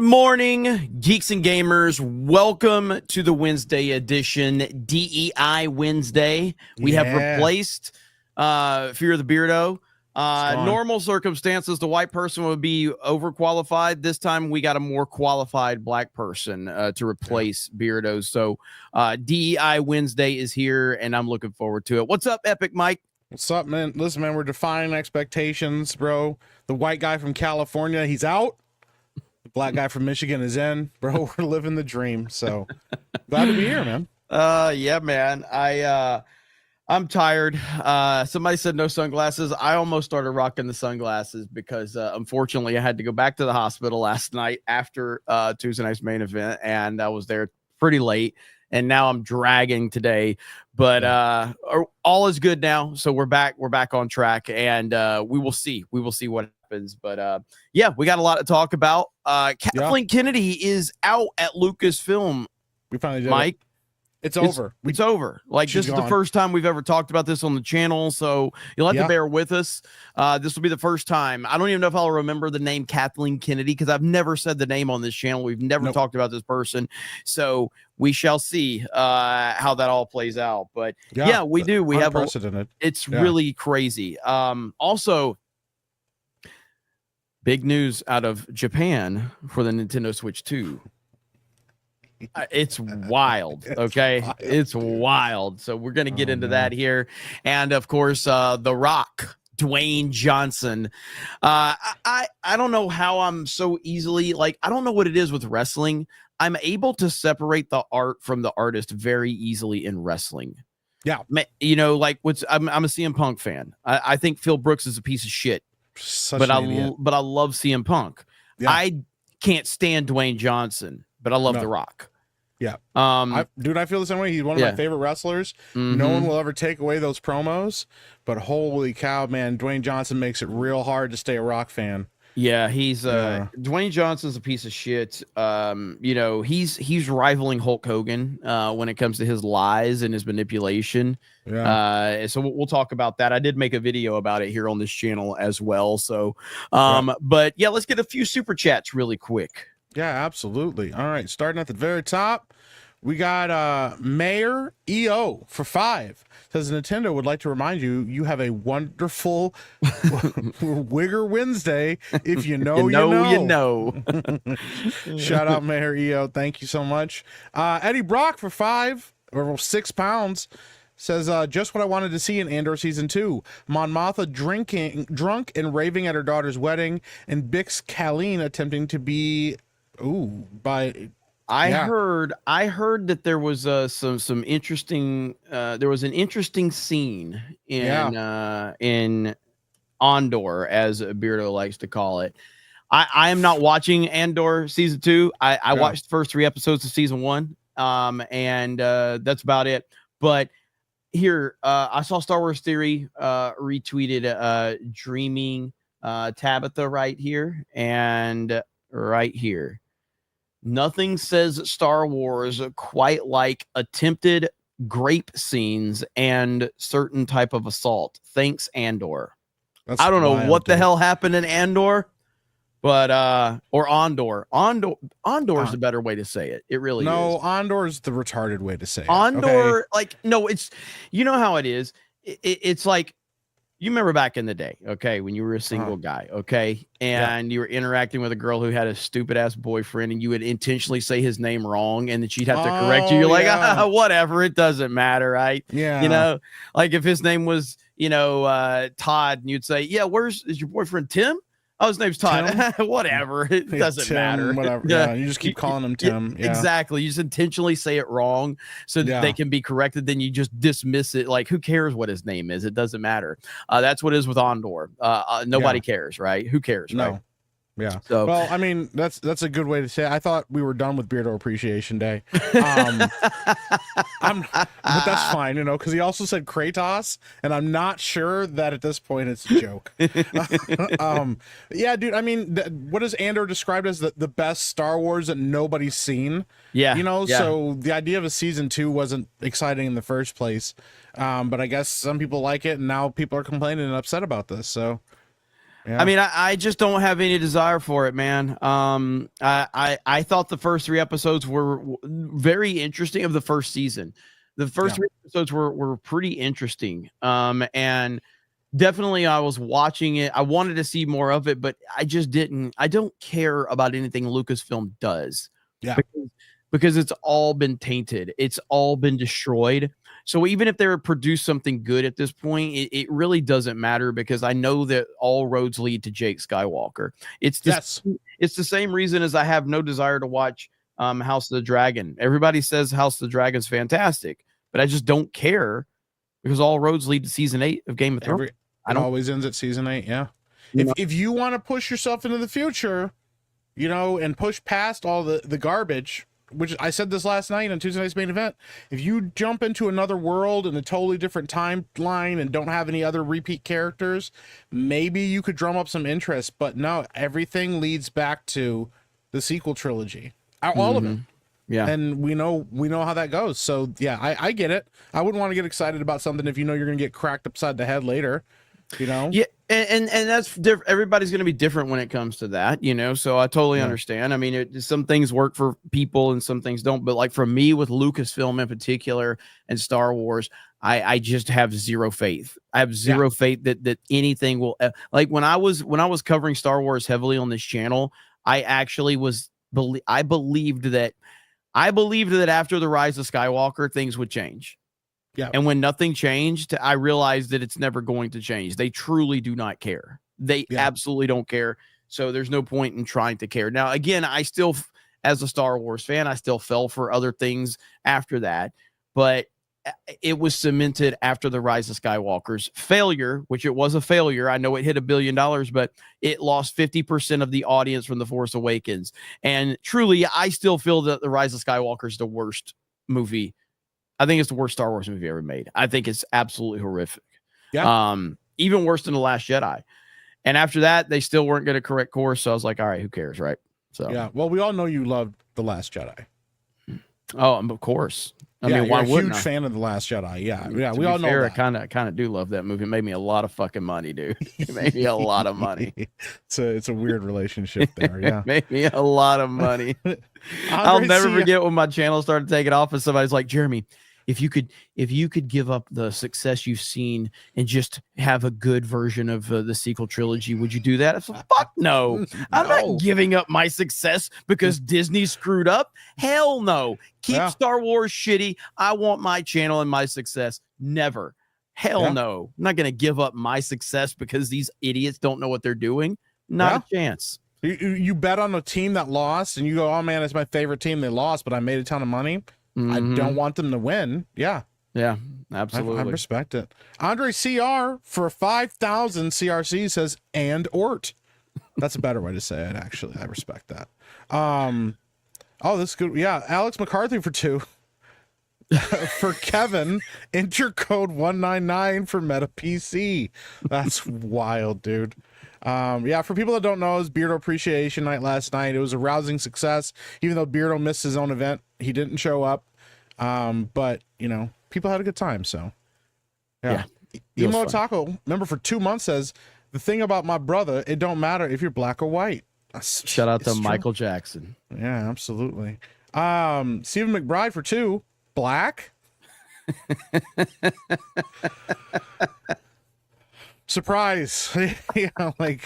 morning, geeks and gamers. Welcome to the Wednesday edition, DEI Wednesday. We have replaced Fear the Beardo. Normal circumstances, the white person would be overqualified. This time, we got a more qualified black person to replace Beardo. So DEI Wednesday is here, and I'm looking forward to it. What's up, Epic Mike? What's up, man? Listen, man, we're defying expectations, bro. The white guy from California, he's out. The black guy from Michigan is in. Bro, we're living the dream. So glad to be here, man. Yeah, man. I'm tired. Somebody said no sunglasses. I almost started rocking the sunglasses because unfortunately I had to go back to the hospital last night after Tuesday night's main event, and I was there pretty late, and now I'm dragging today. But all is good now. So we're back on track, and we will see what happens. But yeah, we got a lot to talk about. Kathleen Kennedy is out at Lucasfilm. We finally did Mike. It's over. It's over. Like, this is the first time we've ever talked about this on the channel, so you'll have to bear with us. This will be the first time. I don't even know if I'll remember the name Kathleen Kennedy because I've never said the name on this channel. We've never talked about this person, so we shall see how that all plays out. But yeah, we do. We have it's really crazy. Also, big news out of Japan for the Nintendo Switch 2. It's wild. It's wild. So we're going to get into that here. And of course, The Rock, Dwayne Johnson. I don't know how I'm so easily, like, I don't know what it is with wrestling. I'm able to separate the art from the artist very easily in wrestling. Yeah. You know, like I'm a CM Punk fan. I think Phil Brooks is a piece of shit. But I love CM Punk. Yeah. I can't stand Dwayne Johnson, but I love The Rock. Yeah. I feel the same way. He's one of my favorite wrestlers. No one will ever take away those promos, but holy cow, man, Dwayne Johnson makes it real hard to stay a Rock fan. Yeah, he's Dwayne Johnson's a piece of shit. You know, he's rivaling Hulk Hogan when it comes to his lies and his manipulation. Yeah. So we'll talk about that. I did make a video about it here on this channel as well. So but yeah, let's get a few super chats really quick. Yeah, absolutely. All right, starting at the very top, we got Mayor EO for 5. Says Nintendo would like to remind you, you have a wonderful Wigger Wednesday. If you know, you know. Shout out Mayor EO. Thank you so much. Eddie Brock for 5 or 6 pounds. Says, just what I wanted to see in Andor Season 2. Mon Mothma drunk and raving at her daughter's wedding, and Bix Kathleen attempting to be... I heard that there was some interesting there was an interesting scene in Andor, as Beardo likes to call it. I am not watching Andor Season 2. I watched the first 3 episodes of Season 1, and that's about it. But here, I saw Star Wars Theory retweeted Dreaming Tabitha right here and right here. Nothing says Star Wars quite like attempted grape scenes and certain type of assault. Thanks, Andor. I don't know what the hell happened in Andor, but or Andor. Andor is the better way to say it. It really is. No, Andor is the retarded way to say it. Andor, like, no, it's, you know how it is. It's like, you remember back in the day, when you were a single guy, and you were interacting with a girl who had a stupid ass boyfriend, and you would intentionally say his name wrong, and then she'd have to correct you. You're like, whatever, it doesn't matter, right? Yeah. You know, like if his name was, Todd, and you'd say, is your boyfriend Tim? Oh, his name's Todd. Whatever. It doesn't matter. Whatever. Yeah, you just keep calling him Tim. Yeah. Exactly. You just intentionally say it wrong so that they can be corrected. Then you just dismiss it. Like, who cares what his name is? It doesn't matter. That's what it is with Andor. Nobody cares, right? Who cares, right? Yeah. So, well, I mean, that's a good way to say it. I thought we were done with Beardo Appreciation Day. But that's fine, because he also said Kratos, and I'm not sure that at this point it's a joke. Yeah, dude. I mean, what is Andor described as the best Star Wars that nobody's seen? Yeah. So the idea of a season 2 wasn't exciting in the first place. But I guess some people like it, and now people are complaining and upset about this. So. Yeah. I mean, I just don't have any desire for it, man. I thought the first 3 episodes were very interesting of the first season. The first 3 episodes were pretty interesting. And definitely I was watching it. I wanted to see more of it, but I just didn't. I don't care about anything Lucasfilm does. Yeah. Because it's all been tainted. It's all been destroyed. So even if they were produce something good at this point, it really doesn't matter because I know that all roads lead to Jake Skywalker. It's the same reason as I have no desire to watch House of the Dragon. Everybody says House of the Dragon's fantastic, but I just don't care because all roads lead to season 8 of Game of Thrones. It always ends at season 8. Yeah. If you want to push yourself into the future, and push past all the garbage, which I said this last night on Tuesday Night's Main Event, if you jump into another world in a totally different timeline and don't have any other repeat characters, maybe you could drum up some interest. But no, everything leads back to the sequel trilogy, all of it. Yeah, and we know how that goes. So yeah, I get it. I wouldn't want to get excited about something if you're going to get cracked upside the head later. Yeah, and that's different. Everybody's going to be different when it comes to that, so I totally understand. I mean, some things work for people and some things don't, but like for me with Lucasfilm in particular and Star Wars, I just have zero faith. I have zero faith that anything will, like when I was covering Star Wars heavily on this channel, I actually I believed that after the Rise of Skywalker, things would change. Yeah. And when nothing changed, I realized that it's never going to change. They truly do not care. They absolutely don't care. So there's no point in trying to care. Now, again, I still, as a Star Wars fan, I still fell for other things after that. But it was cemented after the Rise of Skywalker's failure, which it was a failure. I know it hit $1 billion, but it lost 50% of the audience from The Force Awakens. And truly, I still feel that the Rise of Skywalker is the worst movie. I think it's the worst Star Wars movie ever made. I think it's absolutely horrific. Yeah. Even worse than The Last Jedi. And after that, they still weren't going to correct course. So I was like, all right, who cares, right? So yeah. Well, we all know you loved The Last Jedi. Oh, of course. I mean, why wouldn't I? Huge fan of The Last Jedi. Yeah. We all know that. I kind of do love that movie. It made me a lot of fucking money, dude. It made me a lot of money. It's a weird relationship there. Yeah. It made me a lot of money. I'll never forget when my channel started taking off and somebody's like, Jeremy, if you could give up the success you've seen and just have a good version of the sequel trilogy, would you do that? I said, fuck no. I'm not giving up my success because Disney screwed up. Hell no. Keep Star Wars shitty. I want my channel and my success. Never. Hell no. I'm not going to give up my success because these idiots don't know what they're doing. Not a chance. You bet on a team that lost and you go, oh man, it's my favorite team. They lost, but I made a ton of money. I don't want them to win. Yeah. Yeah, absolutely. I respect it. Andre CR for 5,000 CRC says, and Ort. That's a better way to say it, actually. I respect that. Oh, this is good. Yeah, Alex McCarthy for 2. For Kevin, enter code 199 for Meta PC. That's wild, dude. Yeah, for people that don't know, it was Beardo Appreciation Night last night. It was a rousing success. Even though Beardo missed his own event, he didn't show up. But people had a good time. So yeah. Emo Taco, remember for 2 months, says the thing about my brother, it don't matter if you're black or white. Shout out to Michael Jackson. Yeah, absolutely. Stephen McBride for 2, black. Surprise. Like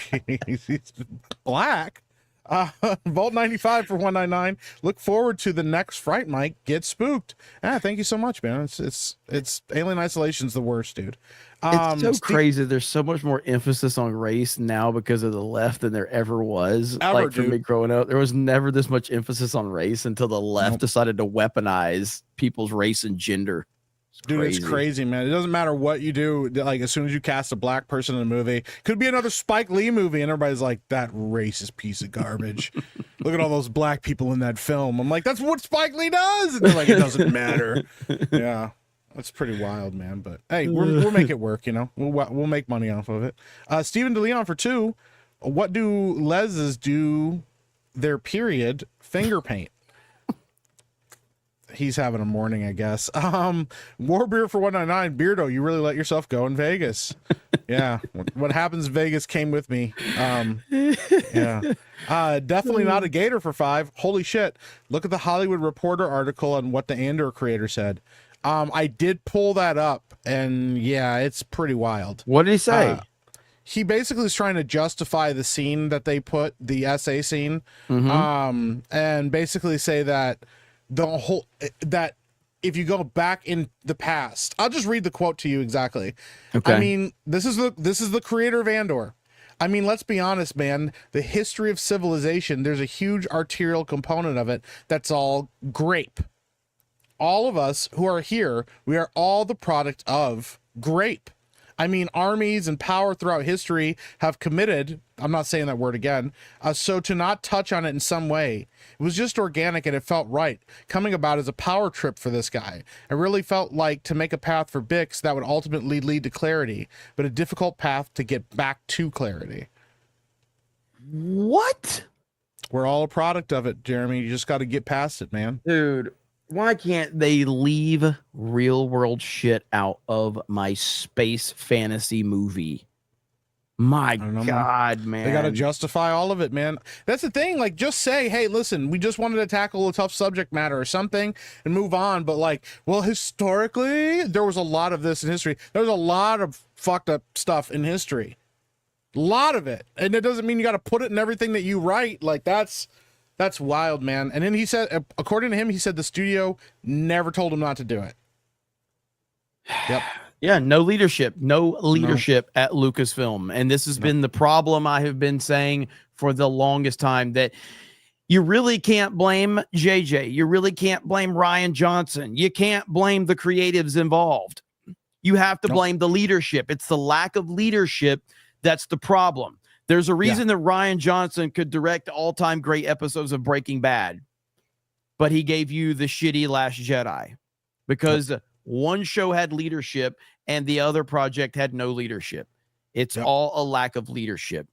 he's black. Vault 95 for 199. Look forward to the next Fright Mike. Get spooked. Thank you so much, man. It's Alien Isolation's the worst, dude. It's so crazy. There's so much more emphasis on race now because of the left than there ever was. Like for me growing up, there was never this much emphasis on race until the left decided to weaponize people's race and gender. It's crazy, man. It doesn't matter what you do. Like, as soon as you cast a black person in a movie, could be another Spike Lee movie, and everybody's like, that racist piece of garbage. Look at all those black people in that film. I'm like, that's what Spike Lee does. And they're like, it doesn't matter. Yeah, that's pretty wild, man. But hey, we'll make it work. We'll make money off of it. Steven DeLeon for 2. What do leses do their period finger paint? He's having a morning, I guess. Warbeer for 199. Beardo, you really let yourself go in Vegas. Yeah, what happens in Vegas came with me. Yeah, definitely not a gator for 5. Holy shit! Look at the Hollywood Reporter article on what the Andor creator said. I did pull that up, and yeah, it's pretty wild. What did he say? He basically is trying to justify the scene that they put, the essay scene, and basically say that that if you go back in the past, I'll just read the quote to you exactly. Okay. I mean, this is the creator of Andor. I mean, let's be honest, man. The history of civilization, there's a huge arterial component of it that's all grape. All of us who are here, we are all the product of grape. I mean, armies and power throughout history have committed, I'm not saying that word again, so to not touch on it in some way, it was just organic and it felt right. Coming about as a power trip for this guy. It really felt like to make a path for Bix that would ultimately lead to clarity, but a difficult path to get back to clarity. What? We're all a product of it, Jeremy. You just got to get past it, man. Dude, why can't they leave real world shit out of my space fantasy movie? My God, man. They got to justify all of it, man. That's the thing. Like, just say, hey, listen, we just wanted to tackle a tough subject matter or something and move on. But like, well, historically, there was a lot of this in history. There's a lot of fucked up stuff in history. A lot of it. And it doesn't mean you got to put it in everything that you write. Like, that's wild, man. And then he said, according to him, he said the studio never told him not to do it. Yep. Yeah, no leadership at Lucasfilm. And this has been the problem I have been saying for the longest time, that you really can't blame JJ. You really can't blame Rian Johnson. You can't blame the creatives involved. You have to blame the leadership. It's the lack of leadership that's the problem. There's a reason that Rian Johnson could direct all-time great episodes of Breaking Bad, but he gave you the shitty Last Jedi because one show had leadership and the other project had no leadership. It's all a lack of leadership.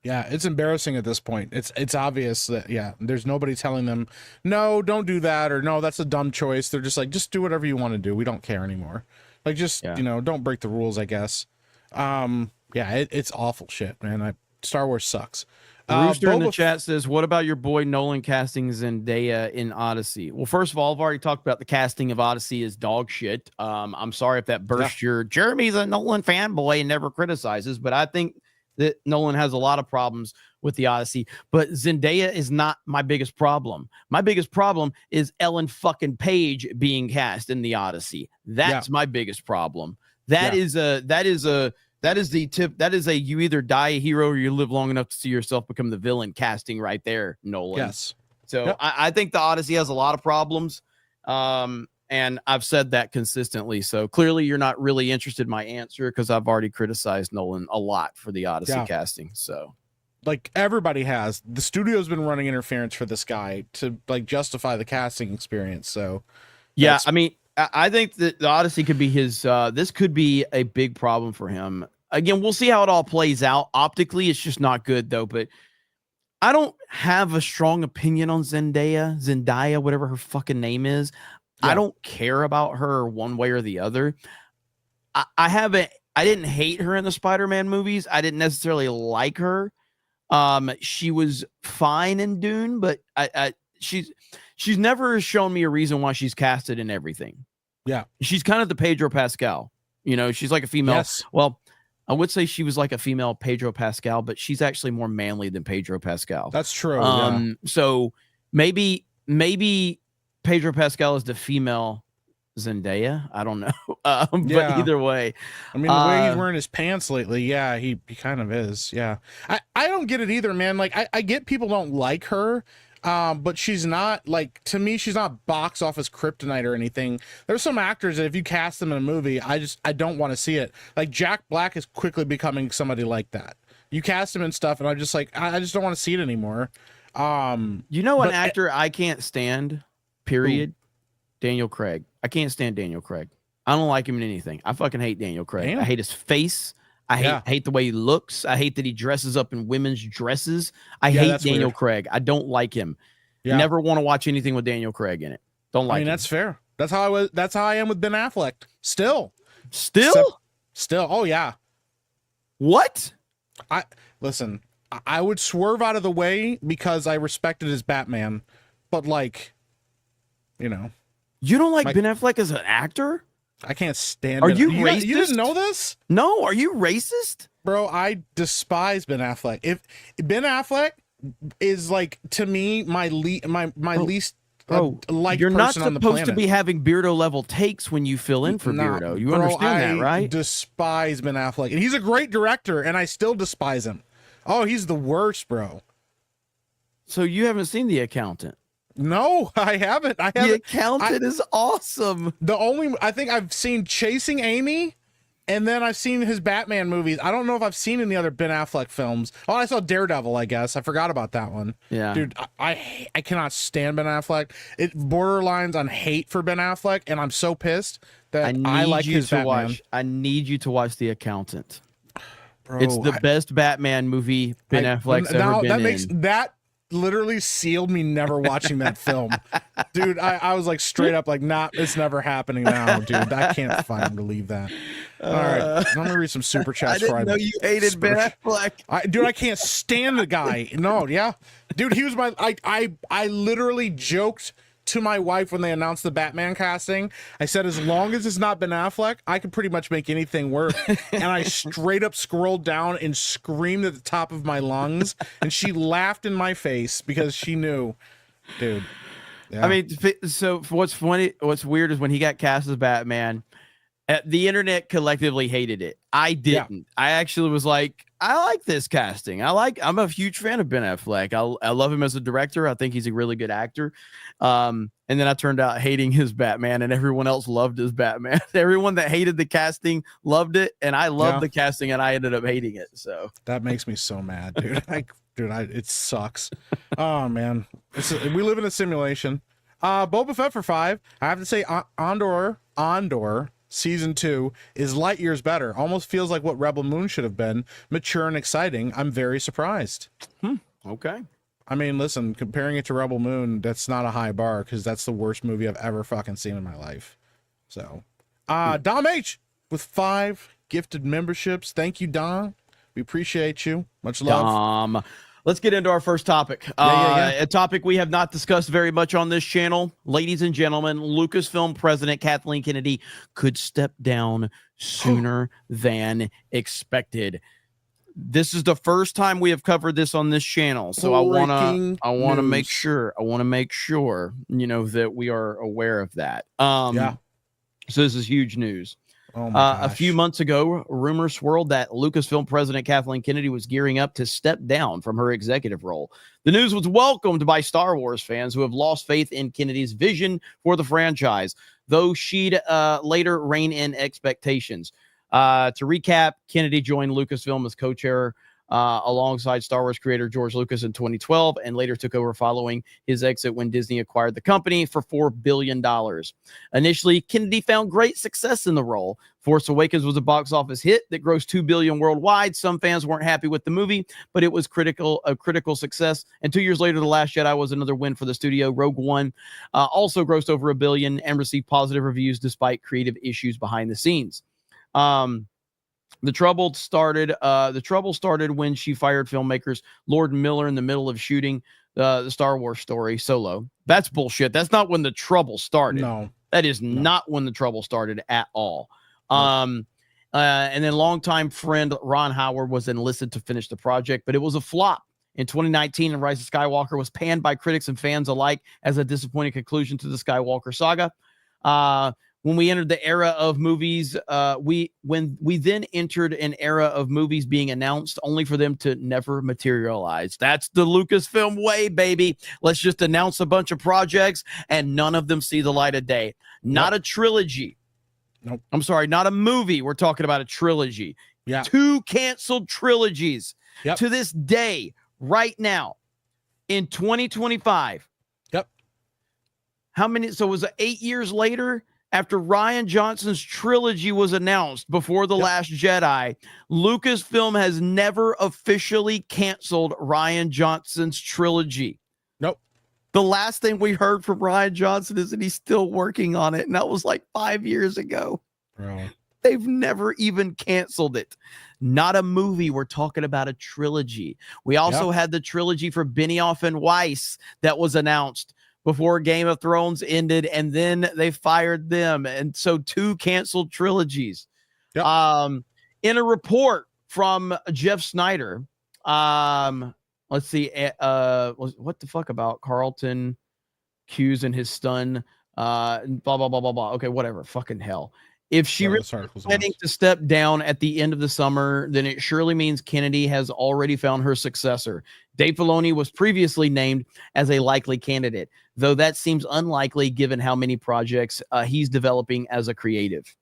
Yeah, it's embarrassing at this point. It's obvious that, there's nobody telling them, no, don't do that, or no, that's a dumb choice. They're just like, just do whatever you want to do. We don't care anymore. Like, just, don't break the rules, I guess. It's awful shit, man. Star Wars sucks. Rooster in the chat says, what about your boy Nolan casting Zendaya in Odyssey? Well, first of all, I've already talked about the casting of Odyssey is dog shit. I'm sorry if that burst your Jeremy's a Nolan fanboy and never criticizes, but I think that Nolan has a lot of problems with the Odyssey. But Zendaya is not my biggest problem. My biggest problem is Ellen fucking Page being cast in the Odyssey. That's my biggest problem. That is the tip. That is a you either die a hero or you live long enough to see yourself become the villain casting right there, Nolan. Yes. So I think the Odyssey has a lot of problems. And I've said that consistently. So clearly you're not really interested in my answer because I've already criticized Nolan a lot for the Odyssey casting. So like everybody has. The studio's been running interference for this guy to like justify the casting experience. So yeah, I mean, I think that the Odyssey could be his, this could be a big problem for him. Again, we'll see how it all plays out. Optically, it's just not good, though. But I don't have a strong opinion on Zendaya, whatever her fucking name is. I don't care about her one way or the other. I didn't hate her in the Spider-Man movies. I didn't necessarily like her. She was fine in Dune, but she's never shown me a reason why she's casted in everything. Yeah. She's kind of the Pedro Pascal. She's like a female. Yes. Well, I would say she was like a female Pedro Pascal, but she's actually more manly than Pedro Pascal. That's true. So maybe Pedro Pascal is the female Zendaya. I don't know. But either way. I mean, the way he's wearing his pants lately, he kind of is. Yeah. I don't get it either, man. Like, I get people don't like her. But she's not, like, to me, she's not box office kryptonite or anything. There's some actors that if you cast them in a movie, I don't want to see it. Like Jack Black is quickly becoming somebody like that. You cast him and stuff, and I'm just like, I just don't want to see it anymore. An actor I can't stand, period? Daniel Craig. I can't stand Daniel Craig. I don't like him in anything. I fucking hate Daniel Craig. Damn. I hate his face. I hate the way he looks. I hate that he dresses up in women's dresses. I hate Daniel Craig. I don't like him. Never want to watch anything with Daniel Craig in it. Don't like him. That's fair. That's how I am with Ben Affleck. Still. Oh yeah. What? I listen. I would swerve out of the way because I respected his Batman, but like, you know, You don't like Ben Affleck as an actor? I can't stand. Are you racist? You didn't know this? No. Are you racist, bro? I despise Ben Affleck. If Ben Affleck is like to me my least. Like you're not supposed to be having Beardo level takes when you fill in for Beardo. You understand that, right? I despise Ben Affleck, and he's a great director, and I still despise him. Oh, he's the worst, bro. So you haven't seen The Accountant? No, I haven't. The Accountant is awesome. I think I've seen Chasing Amy, and then I've seen his Batman movies. I don't know if I've seen any other Ben Affleck films. Oh, I saw Daredevil, I guess. I forgot about that one. Yeah. Dude, I cannot stand Ben Affleck. It borderlines on hate for Ben Affleck, and I'm so pissed that I like his Batman. I need you to watch The Accountant. Bro, it's the best Batman movie Ben Affleck's ever been in. That literally sealed me never watching that film. Dude, I was like straight up like, nah, it's never happening now, dude. I can't fucking believe that. All right, I'm gonna read some super chats. I didn't know you hated Ben Affleck. Dude, I can't stand the guy. No, yeah. Dude, he was my I literally joked to my wife when they announced the Batman casting. I said, as long as it's not Ben Affleck, I can pretty much make anything work. And I straight up scrolled down and screamed at the top of my lungs, and she laughed in my face because she knew, dude. Yeah. I mean, so what's funny, what's weird is when he got cast as Batman, the internet collectively hated it. I didn't. Yeah. I actually was like, I like this casting. I'm a huge fan of Ben Affleck. I love him as a director. I think he's a really good actor. And then I turned out hating his Batman, and everyone else loved his Batman. Everyone that hated the casting loved it, and I loved the casting, and I ended up hating it. So that makes me so mad, dude. It sucks. Oh man, we live in a simulation. Boba Fett for 5. I have to say, Andor. Season 2 is light years better. Almost feels like what Rebel Moon should have been. Mature and exciting. I'm very surprised. Okay. I mean, listen, comparing it to Rebel Moon, that's not a high bar because that's the worst movie I've ever fucking seen in my life. So, Dom H with 5 gifted memberships. Thank you, Dom. We appreciate you. Much love. Let's get into our first topic. A topic we have not discussed very much on this channel. Ladies and gentlemen, Lucasfilm president Kathleen Kennedy could step down sooner than expected. This is the first time we have covered this on this channel, so I want to make sure you know that we are aware of that. So this is huge news. Oh my gosh. A few months ago, rumors swirled that Lucasfilm president Kathleen Kennedy was gearing up to step down from her executive role. The news was welcomed by Star Wars fans who have lost faith in Kennedy's vision for the franchise, though she'd later rein in expectations. To recap, Kennedy joined Lucasfilm as co-chair alongside Star Wars creator George Lucas in 2012, and later took over following his exit when Disney acquired the company for $4 billion. Initially, Kennedy found great success in the role. Force Awakens was a box office hit that grossed $2 billion worldwide. Some fans weren't happy with the movie, but it was a critical success. And 2 years later, The Last Jedi was another win for the studio. Rogue One also grossed over $1 billion and received positive reviews despite creative issues behind the scenes. The trouble started when she fired filmmakers Lord and Miller in the middle of shooting the Star Wars story Solo. That's bullshit. That's not when the trouble started. No, that is not when the trouble started at all. And then longtime friend Ron Howard was enlisted to finish the project, but it was a flop. In 2019, The Rise of Skywalker was panned by critics and fans alike as a disappointing conclusion to the Skywalker saga. When we entered the era of movies, we then entered an era of movies being announced only for them to never materialize. That's the Lucasfilm way, baby. Let's just announce a bunch of projects and none of them see the light of day. Not a trilogy. Nope. I'm sorry, not a movie. We're talking about a trilogy. Yeah. 2 canceled trilogies to this day, right now, in 2025. Yep. How many? So it was 8 years later? After Rian Johnson's trilogy was announced before The Last Jedi, Lucasfilm has never officially canceled Rian Johnson's trilogy. Nope. The last thing we heard from Rian Johnson is that he's still working on it, and that was like 5 years ago. Bro. They've never even canceled it. Not a movie. We're talking about a trilogy. We also had the trilogy for Benioff and Weiss that was announced before Game of Thrones ended, and then they fired them. And so 2 canceled trilogies. Yep. In a report from Jeff Snyder, let's see, what the fuck about Carlton Hughes and his son, blah, blah, blah, blah, blah. Okay, whatever, fucking hell. If she really is planning to step down at the end of the summer, then it surely means Kennedy has already found her successor. Dave Filoni was previously named as a likely candidate, though that seems unlikely given how many projects he's developing as a creative.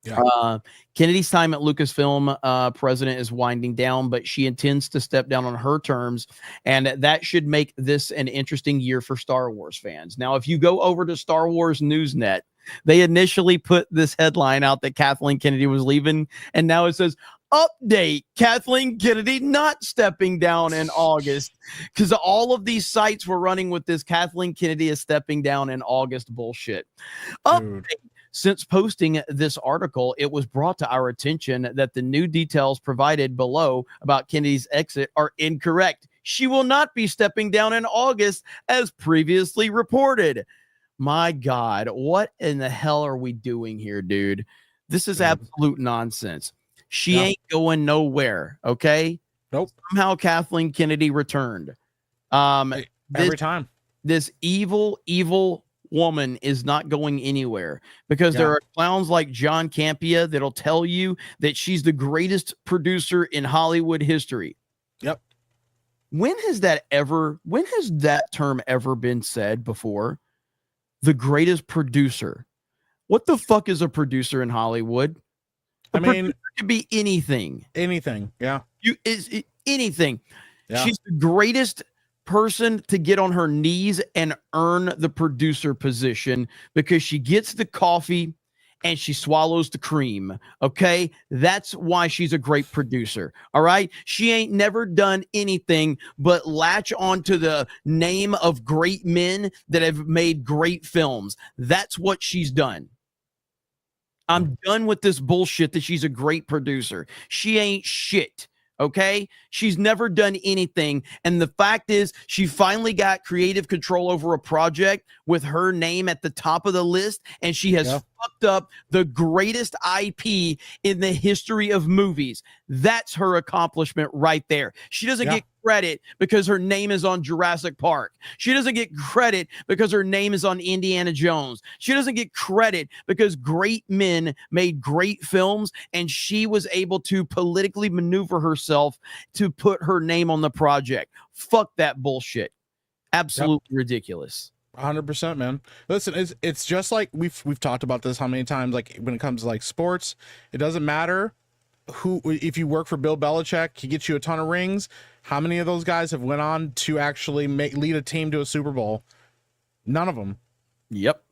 Yeah. Kennedy's time at Lucasfilm president is winding down, but she intends to step down on her terms, and that should make this an interesting year for Star Wars fans. Now, if you go over to Star Wars Newsnet, they initially put this headline out that Kathleen Kennedy was leaving, and now it says, update, Kathleen Kennedy not stepping down in August, because all of these sites were running with this Kathleen Kennedy is stepping down in August bullshit. Update. Since posting this article, it was brought to our attention that the new details provided below about Kennedy's exit are incorrect. She will not be stepping down in August as previously reported. My God, what in the hell are we doing here, dude? This is absolute nonsense. She ain't going nowhere, okay? Nope. Somehow Kathleen Kennedy returned. Every time. This evil woman is not going anywhere because there are clowns like John Campea that'll tell you that she's the greatest producer in Hollywood history. Yep. When has that term ever been said before? The greatest producer. What the fuck is a producer in Hollywood? I mean, it could be anything. Anything. Yeah. Anything. Yeah. She's the greatest person to get on her knees and earn the producer position because she gets the coffee and she swallows the cream. Okay. That's why she's a great producer. All right. She ain't never done anything but latch onto the name of great men that have made great films. That's what she's done. I'm done with this bullshit that she's a great producer. She ain't shit. Okay, she's never done anything. And the fact is, she finally got creative control over a project with her name at the top of the list, and she has fucked up the greatest IP in the history of movies. That's her accomplishment right there. She doesn't get credit because her name is on Jurassic Park. She doesn't get credit because her name is on Indiana Jones. She doesn't get credit because great men made great films and she was able to politically maneuver herself to put her name on the project. Fuck that bullshit. Absolutely ridiculous. 100%, man. Listen, it's just like we've talked about this how many times, like when it comes to like sports, it doesn't matter if you work for Bill Belichick, he gets you a ton of rings. How many of those guys have went on to actually lead a team to a Super Bowl? None of them. Yep.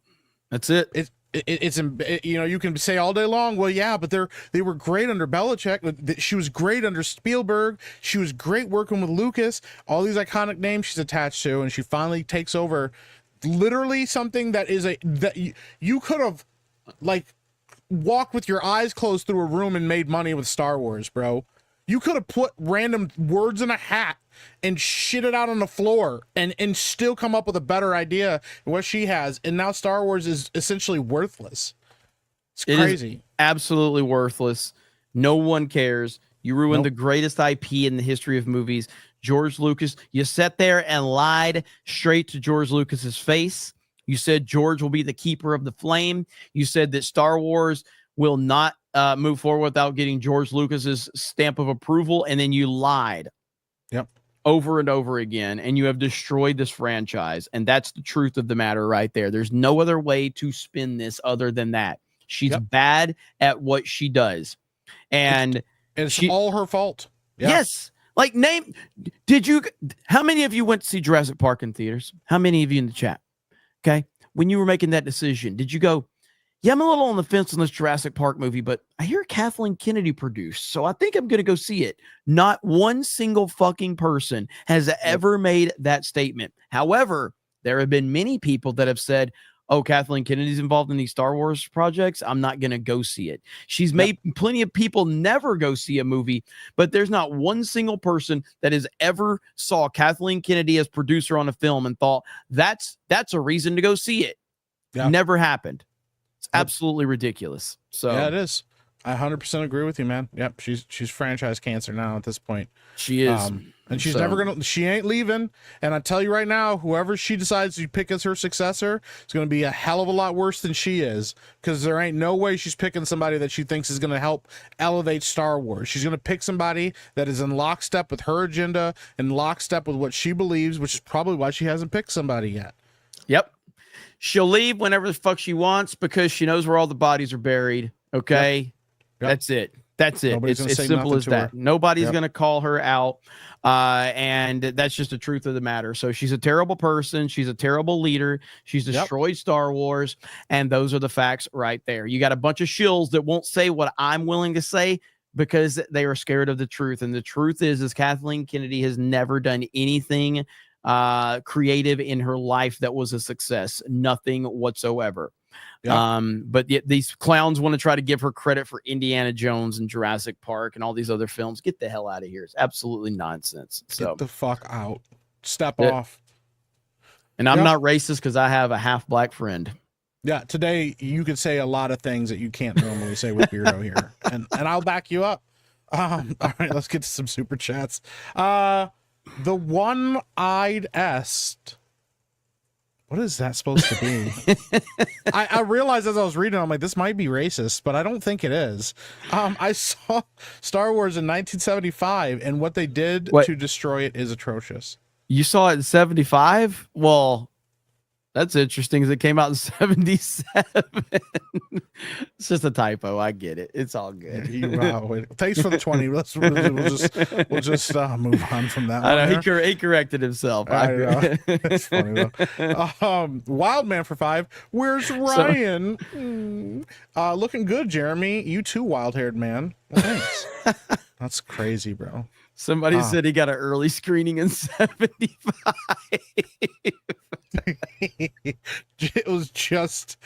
That's it. It's you know, you can say all day long, well, yeah, but they were great under Belichick. She was great under Spielberg. She was great working with Lucas. All these iconic names she's attached to, and she finally takes over literally something that you could have like walked with your eyes closed through a room and made money with Star Wars, bro. You could have put random words in a hat and shit it out on the floor and still come up with a better idea than what she has. And now Star Wars is essentially worthless. It's crazy. It is absolutely worthless. No one cares. You ruined the greatest IP in the history of movies. George Lucas, you sat there and lied straight to George Lucas's face. You said George will be the keeper of the flame. You said that Star Wars will not move forward without getting George Lucas's stamp of approval, and then you lied. Yep. Over and over again, and you have destroyed this franchise, and that's the truth of the matter right there. There's no other way to spin this other than that. She's bad at what she does, and it's all her fault. Yes. Like, how many of you went to see Jurassic Park in theaters? How many of you in the chat? Okay. When you were making that decision, did you go, yeah, I'm a little on the fence on this Jurassic Park movie, but I hear Kathleen Kennedy produced, so I think I'm going to go see it. Not one single fucking person has ever made that statement. However, there have been many people that have said, oh, Kathleen Kennedy's involved in these Star Wars projects, I'm not going to go see it. She's made plenty of people never go see a movie, but there's not one single person that has ever saw Kathleen Kennedy as producer on a film and thought that's a reason to go see it. Yeah. Never happened. It's absolutely ridiculous. So yeah, it is. I 100% agree with you, man. Yep, she's franchise cancer now at this point. She is. And she's never gonna. She ain't leaving. And I tell you right now, whoever she decides to pick as her successor is going to be a hell of a lot worse than she is. Because there ain't no way she's picking somebody that she thinks is going to help elevate Star Wars. She's going to pick somebody that is in lockstep with her agenda and lockstep with what she believes, which is probably why she hasn't picked somebody yet. Yep. She'll leave whenever the fuck she wants because she knows where all the bodies are buried. Okay. Yep. That's it. That's it. It's as simple as that. Nobody's going to call her out. And that's just the truth of the matter. So she's a terrible person. She's a terrible leader. She's destroyed Star Wars. And those are the facts right there. You got a bunch of shills that won't say what I'm willing to say because they are scared of the truth. And the truth is Kathleen Kennedy has never done anything creative in her life that was a success. Nothing whatsoever. But yet these clowns want to try to give her credit for Indiana Jones and Jurassic Park and all these other films. Get the hell out of here. It's absolutely nonsense. So get the fuck out. Step off. And I'm not racist because I have a half black friend. Yeah, today you could say a lot of things that you can't normally say with Beardo here. And I'll back you up. All right, let's get to some super chats. The one-eyed est. What is that supposed to be? I realized as I was reading, I'm like, this might be racist, but I don't think it is. I saw Star Wars in 1975, and what they did to destroy it is atrocious. You saw it in 75? Well, that's interesting because it came out in 77. It's just a typo. I get it. It's all good. Thanks for the 20. We'll just move on from that. I know he corrected himself. I know. That's funny though. Wild Man for 5. Where's Ryan? Looking good, Jeremy. You too, wild-haired man. Well, thanks. That's crazy, bro. Somebody said he got an early screening in 75. It was just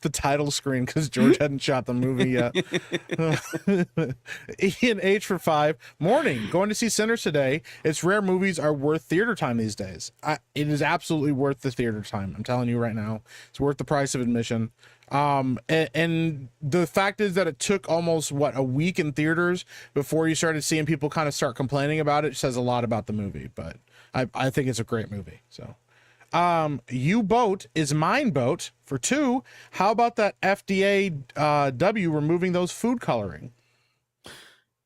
the title screen because George hadn't shot the movie yet. Ian H for 5. Morning. Going to see Sinners today. It's rare movies are worth theater time these days. It is absolutely worth the theater time. I'm telling you right now. It's worth the price of admission. And the fact is that it took almost a week in theaters before you started seeing people kind of start complaining about it. It says a lot about the movie, but I think it's a great movie. So, U-Boat is mine boat for 2. How about that FDA, W removing those food coloring?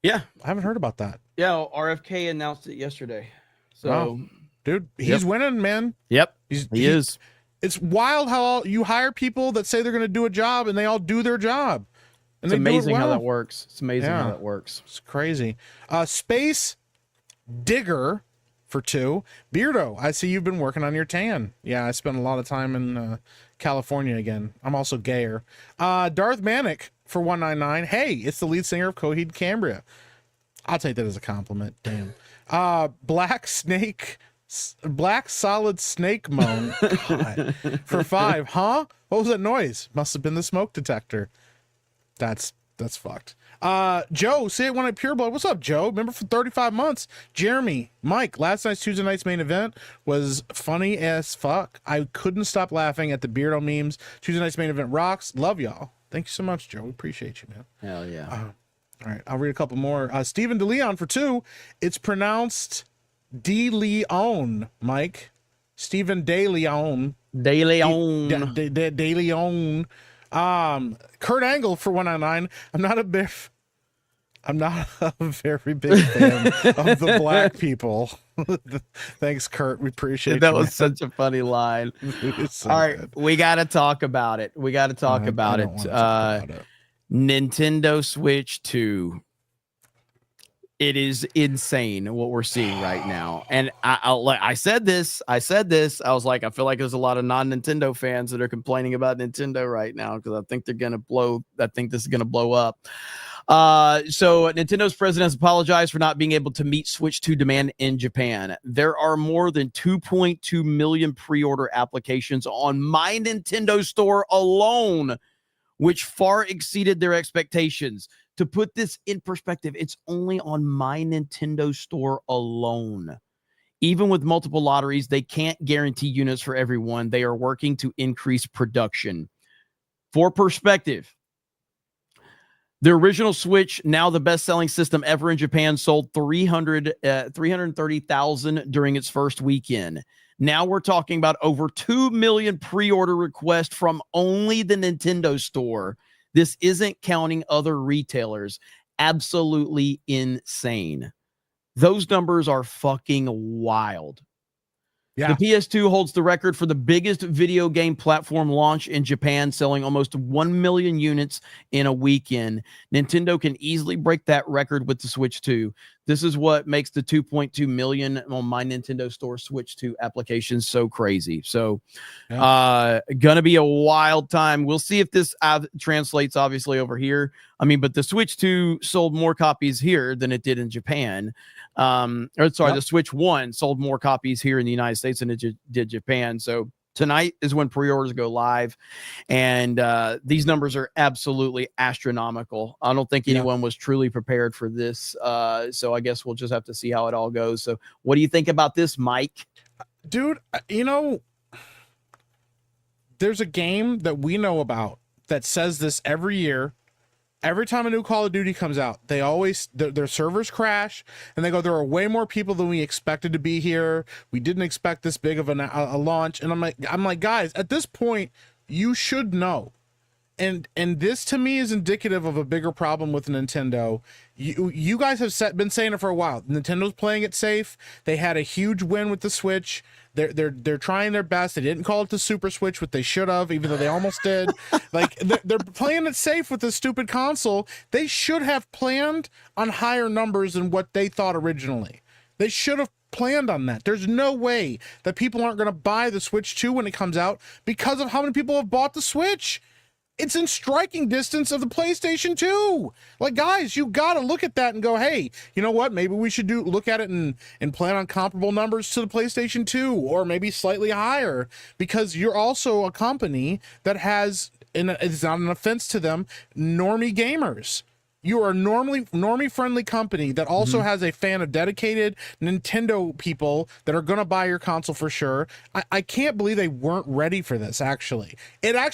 Yeah. I haven't heard about that. Yeah. RFK announced it yesterday. So, wow. Dude, he's winning, man. Yep. He is. It's wild how you hire people that say they're going to do a job and they all do their job. And it's amazing how that works. It's amazing how that works. It's crazy. Space Digger for 2. Beardo, I see you've been working on your tan. Yeah, I spent a lot of time in California again. I'm also gayer. Darth Manic for 199. Hey, it's the lead singer of Coheed Cambria. I'll take that as a compliment. Damn. Black Solid Snake Moan. God. For 5. Huh? What was that noise? Must have been the smoke detector. That's fucked. Joe, say it when I pure blood. What's up, Joe? Remember for 35 months. Jeremy, Mike, last night's Tuesday night's main event was funny as fuck. I couldn't stop laughing at the Beardo memes. Tuesday night's main event rocks. Love y'all. Thank you so much, Joe. We appreciate you, man. Hell yeah. All right, I'll read a couple more. Stephen DeLeon for 2. It's pronounced De Leon, Mike. Stephen De Leon. De Leon. De Leon. Kurt Angle for 199. I'm not a very big fan of the black people. Thanks, Kurt. We appreciate that. Was such a funny line. So all right, good. We got to talk about it. Nintendo Switch 2. It is insane what we're seeing right now. And I said this. I was like, I feel like there's a lot of non-Nintendo fans that are complaining about Nintendo right now because I think this is gonna blow up. So Nintendo's president has apologized for not being able to meet Switch 2 demand in Japan. There are more than 2.2 million pre-order applications on My Nintendo Store alone, which far exceeded their expectations. To put this in perspective, it's only on My Nintendo Store alone. Even with multiple lotteries, they can't guarantee units for everyone. They are working to increase production. For perspective, the original Switch, now the best-selling system ever in Japan, sold 330,000 during its first weekend. Now we're talking about over 2 million pre-order requests from only the Nintendo Store. This isn't counting other retailers. Absolutely insane. Those numbers are fucking wild. Yeah. The PS2 holds the record for the biggest video game platform launch in Japan, selling almost 1 million units in a weekend. Nintendo can easily break that record with the Switch 2. This is what makes the 2.2 million on My Nintendo Store Switch 2 applications so crazy. So, gonna be a wild time. We'll see if this translates obviously over here. I mean, but the Switch 2 sold more copies here than it did in Japan. The Switch 1 sold more copies here in the United States than it did Japan. So tonight is when pre-orders go live, and these numbers are absolutely astronomical. I don't think anyone was truly prepared for this. So I guess we'll just have to see how it all goes. So what do you think about this, Mike? Dude, there's a game that we know about that says this every year. Every time a new Call of Duty comes out, they always, their servers crash, and they go, there are way more people than we expected to be here. We didn't expect this big of a launch. And I'm like, guys, at this point, you should know. And this to me is indicative of a bigger problem with Nintendo. You guys have been saying it for a while. Nintendo's playing it safe. They had a huge win with the Switch. They're trying their best. They didn't call it the Super Switch, what they should have, even though they almost did. Like they're playing it safe with this stupid console. They should have planned on higher numbers than what they thought originally. They should have planned on that. There's no way that people aren't going to buy the Switch 2 when it comes out because of how many people have bought the Switch. It's in striking distance of the PlayStation 2. Like, guys, you got to look at that and go, hey, you know what? Maybe we should look at it and plan on comparable numbers to the PlayStation 2 or maybe slightly higher, because you're also a company that has, and it's not an offense to them, normie gamers. You are a normie friendly company that also has a fan of dedicated Nintendo people that are going to buy your console for sure. I can't believe they weren't ready for this, actually. I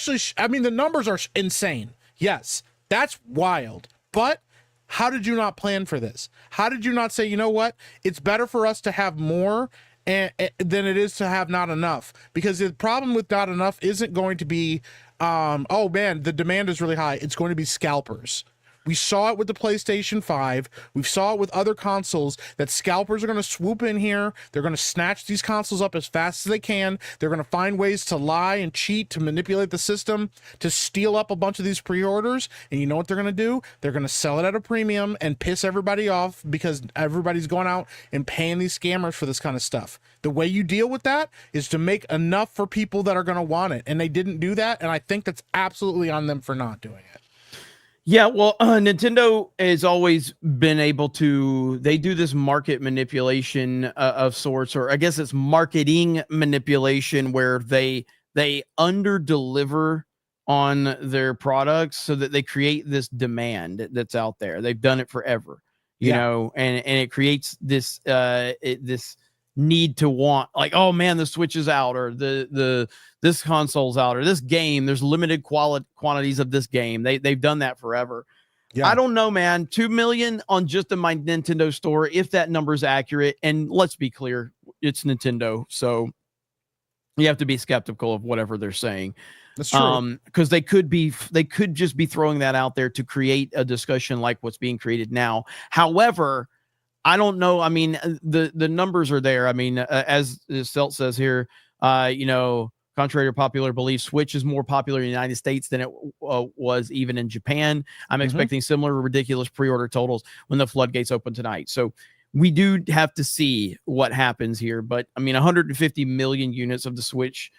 mean, the numbers are insane. Yes, that's wild. But how did you not plan for this? How did you not say, you know what? It's better for us to have more than it is to have not enough. Because the problem with not enough isn't going to be, oh man, the demand is really high. It's going to be scalpers. We saw it with the PlayStation 5. We saw it with other consoles that scalpers are going to swoop in here. They're going to snatch these consoles up as fast as they can. They're going to find ways to lie and cheat, to manipulate the system, to steal up a bunch of these pre-orders. And you know what they're going to do? They're going to sell it at a premium and piss everybody off because everybody's going out and paying these scammers for this kind of stuff. The way you deal with that is to make enough for people that are going to want it. And they didn't do that. And I think that's absolutely on them for not doing it. Yeah, well, Nintendo has always been able to, they do this market manipulation of sorts, or I guess it's marketing manipulation where they under deliver on their products so that they create this demand that's out there. They've done it forever, you know, and it creates this, this need to want, like, oh man, the Switch is out, or this console's out, or this game, there's limited quantities of this game. They've done that forever. I don't know, man. 2 million on just the My Nintendo Store, if that number is accurate. And let's be clear, it's Nintendo, so you have to be skeptical of whatever they're saying. That's true. Because they could just be throwing that out there to create a discussion like what's being created now. However, I don't know. I mean, the numbers are there. I mean, as Selt says here, you know, Contrary to popular belief, Switch is more popular in the United States than it was even in Japan. I'm expecting similar ridiculous pre-order totals when the floodgates open tonight. So we do have to see what happens here. But I mean, 150 million units of the Switch.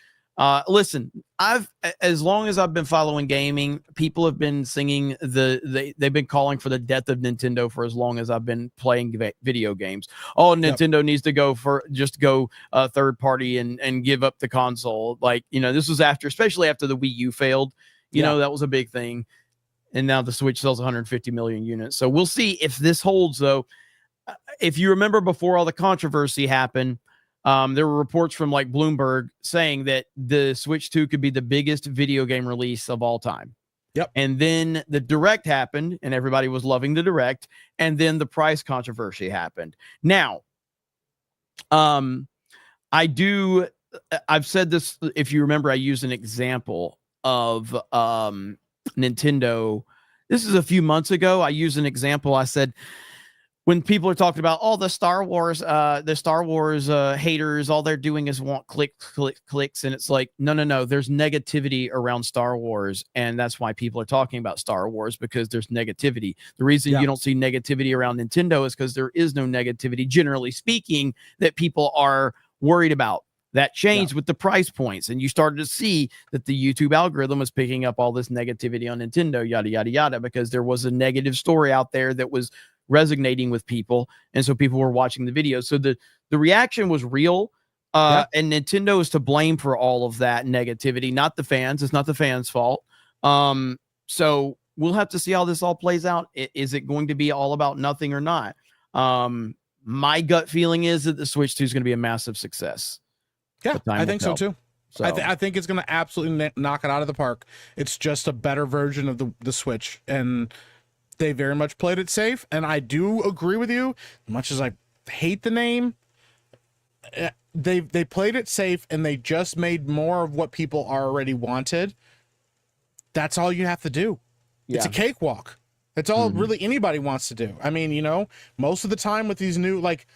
Listen, as long as I've been following gaming, people have been singing they've been calling for the death of Nintendo for as long as I've been playing video games. Oh, Nintendo needs to go third party and give up the console. Like, this was especially after the Wii U failed, that was a big thing. And now the Switch sells 150 million units. So we'll see if this holds though. If you remember before all the controversy happened, there were reports from like Bloomberg saying that the Switch 2 could be the biggest video game release of all time. Yep. And then the Direct happened and everybody was loving the Direct. And then the price controversy happened. Now, I've said this, if you remember, I used an example of Nintendo. This is a few months ago. I used an example. I said, when people are talking about the Star Wars haters, all they're doing is want clicks. And it's like, no. There's negativity around Star Wars. And that's why people are talking about Star Wars, because there's negativity. The reason you don't see negativity around Nintendo is because there is no negativity, generally speaking, that people are worried about. That changed with the price points. And you started to see that the YouTube algorithm was picking up all this negativity on Nintendo, yada, yada, yada, because there was a negative story out there that was resonating with people, and so people were watching the videos. So the reaction was real, and Nintendo is to blame for all of that negativity, not the fans. It's not the fans' fault. So we'll have to see how this all plays out. Is it going to be all about nothing or not? My gut feeling is that the Switch 2 is going to be a massive success. Yeah, I think so too. So I think it's going to absolutely knock it out of the park. It's just a better version of the Switch, and they very much played it safe. And I do agree with you, much as I hate the name, they played it safe, and they just made more of what people already wanted. That's all you have to do. Yeah. It's a cakewalk. That's all really anybody wants to do. I mean, most of the time with these new, like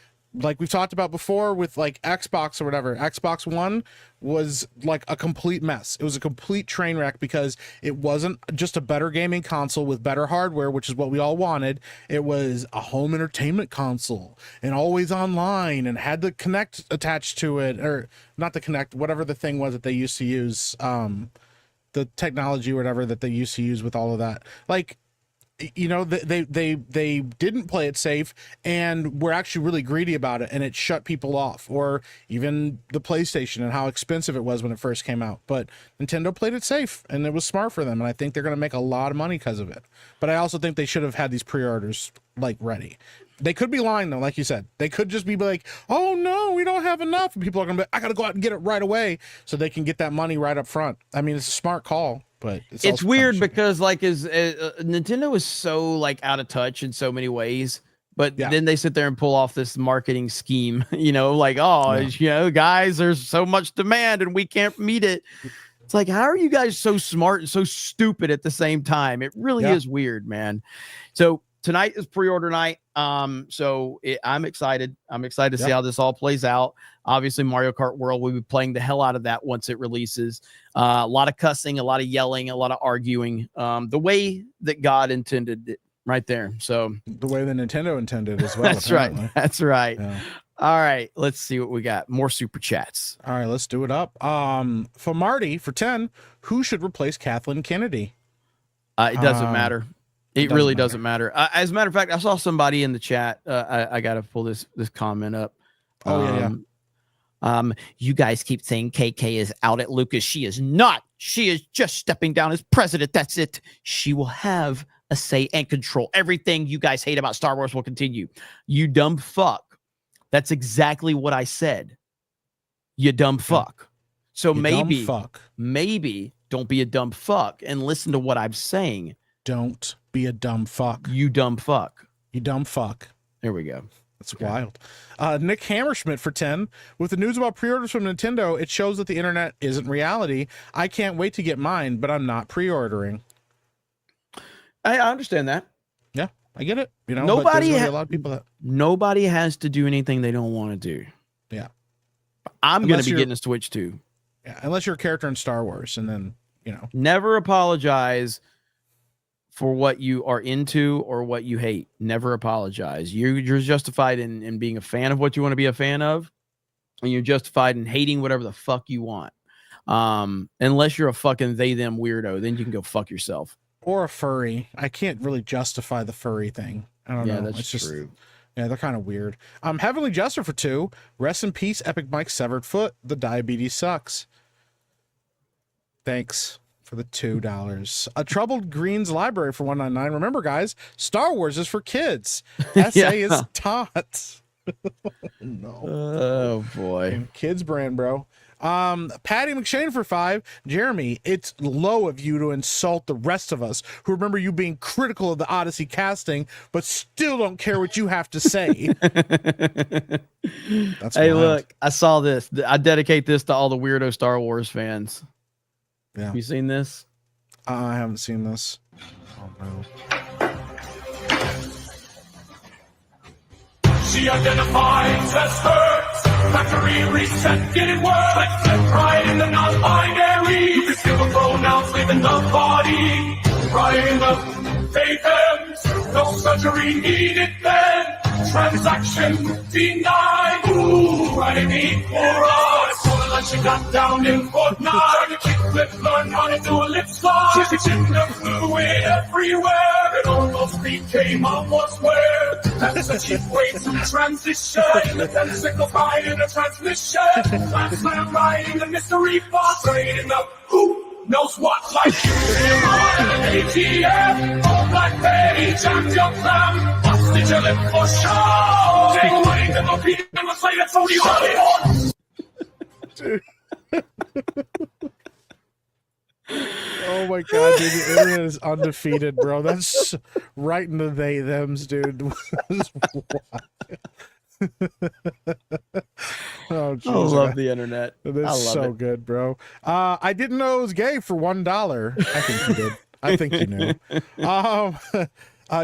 we've talked about before with like Xbox or whatever, Xbox One was like a complete mess. It was a complete train wreck because it wasn't just a better gaming console with better hardware, which is what we all wanted. It was a home entertainment console and always online and had the Kinect attached to it, or not the Kinect, whatever the thing was that they used to use, the technology or whatever that they used to use with all of that. Like, they didn't play it safe and were actually really greedy about it, and it shut people off. Or even the PlayStation and how expensive it was when it first came out. But Nintendo played it safe, and it was smart for them, and I think they're going to make a lot of money because of it. But I also think they should have had these pre-orders like ready. They could be lying though, like you said. They could just be like, "Oh no, we don't have enough," and people are going to be, "I got to go out and get it right away," so they can get that money right up front. I mean, it's a smart call. But it's weird because like Nintendo is so like out of touch in so many ways, but then they sit there and pull off this marketing scheme, like, guys, there's so much demand and we can't meet it. It's like, how are you guys so smart and so stupid at the same time? It really is weird, man. So tonight is pre-order night. I'm excited. I'm excited to see how this all plays out. Obviously, Mario Kart World, we'll be playing the hell out of that once it releases. A lot of cussing, a lot of yelling, a lot of arguing. The way that God intended it, right there. So the way that Nintendo intended as well. That's apparently. Right. That's right. Yeah. All right, let's see what we got. More super chats. All right, let's do it up. For Marty, for 10, who should replace Kathleen Kennedy? It doesn't matter. It really doesn't matter. As a matter of fact, I saw somebody in the chat. I got to pull this comment up. You guys keep saying KK is out at Lucas. She is not. She is just stepping down as president. That's it. She will have a say and control. Everything you guys hate about Star Wars will continue. You dumb fuck. That's exactly what I said. You dumb fuck. So maybe don't be a dumb fuck and listen to what I'm saying. Don't be a dumb fuck. You dumb fuck. You dumb fuck. There we go. That's wild. Nick Hammerschmidt for 10. With the news about pre-orders from Nintendo, it shows that the internet isn't reality. I can't wait to get mine, but I'm not I understand that. Yeah, I get it. A lot of people that nobody has to do anything they don't want to do. Yeah. I'm going to be getting a Switch too. Yeah, unless you're a character in Star Wars, and then never apologize for what you are into or what you hate. Never apologize. You're justified in being a fan of what you want to be a fan of, and you're justified in hating whatever the fuck you want. Unless you're a fucking they them weirdo, then you can go fuck yourself. Or a furry. I can't really justify the furry thing. I don't know. Yeah, that's it's just true. Yeah, they're kind of weird. Heavenly Jester for 2. Rest in peace, Epic Mike's severed foot. The diabetes sucks. Thanks for the $2. A Troubled Greens Library for $1.99. Remember, guys, Star Wars is for kids. SA is taught. No. Oh boy. Kids brand, bro. Patty McShane for 5. Jeremy, it's low of you to insult the rest of us who remember you being critical of the Odyssey casting, but still don't care what you have to say. That's hey, wild. look, I saw this. I dedicate this to all the weirdo Star Wars fans. Yeah. Have you seen this? I haven't seen this. Oh no. She identifies as hers. Factory reset, getting worse. Like pride in the non-binary. You can skip a pronouns, leaving the body. Pride in the phantoms. No surgery needed then. Transaction denied. Ooh, writing equal us. Falling like she got down in Fortnite. Trying to kick flip, learn how to do a lip slide. She's gender fluid everywhere. It almost became a must-wear. That's a cheap way to transition. Then simplify in a transmission. Last time riding the mystery box. Trading up who knows what, like ATM. All black page and your clam. Hostage your lip for show. Take away the repeat and let's say it's only on. Dude. Oh my god, dude, the internet is undefeated, bro. That's right into they thems, dude. Oh, geez, I love the internet. That's so good, bro. I didn't know it was gay for $1. I think you did. I think you knew.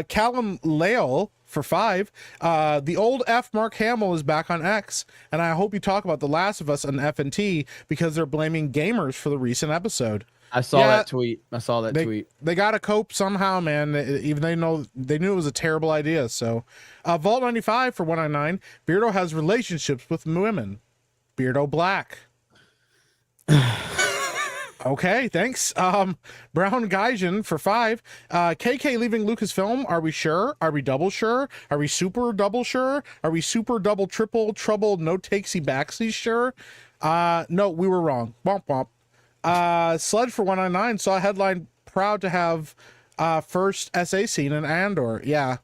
Callum Lale for 5. The old F Mark Hamill is back on X, and I hope you talk about The Last of Us on FNT because they're blaming gamers for the recent episode. I saw that tweet. They got to cope somehow, man. Even they knew it was a terrible idea. So, Vault 95 for $1.99. Beardo has relationships with women. Beardo Black. Okay, thanks. Brown Gaijin for 5. KK leaving Lucasfilm. Are we sure? Are we double sure? Are we super double sure? Are we super double triple trouble no takesy backsy sure? No, we were wrong. Womp womp. Sludge for $1.99 saw a headline proud to have first SA scene in Andor. Yeah,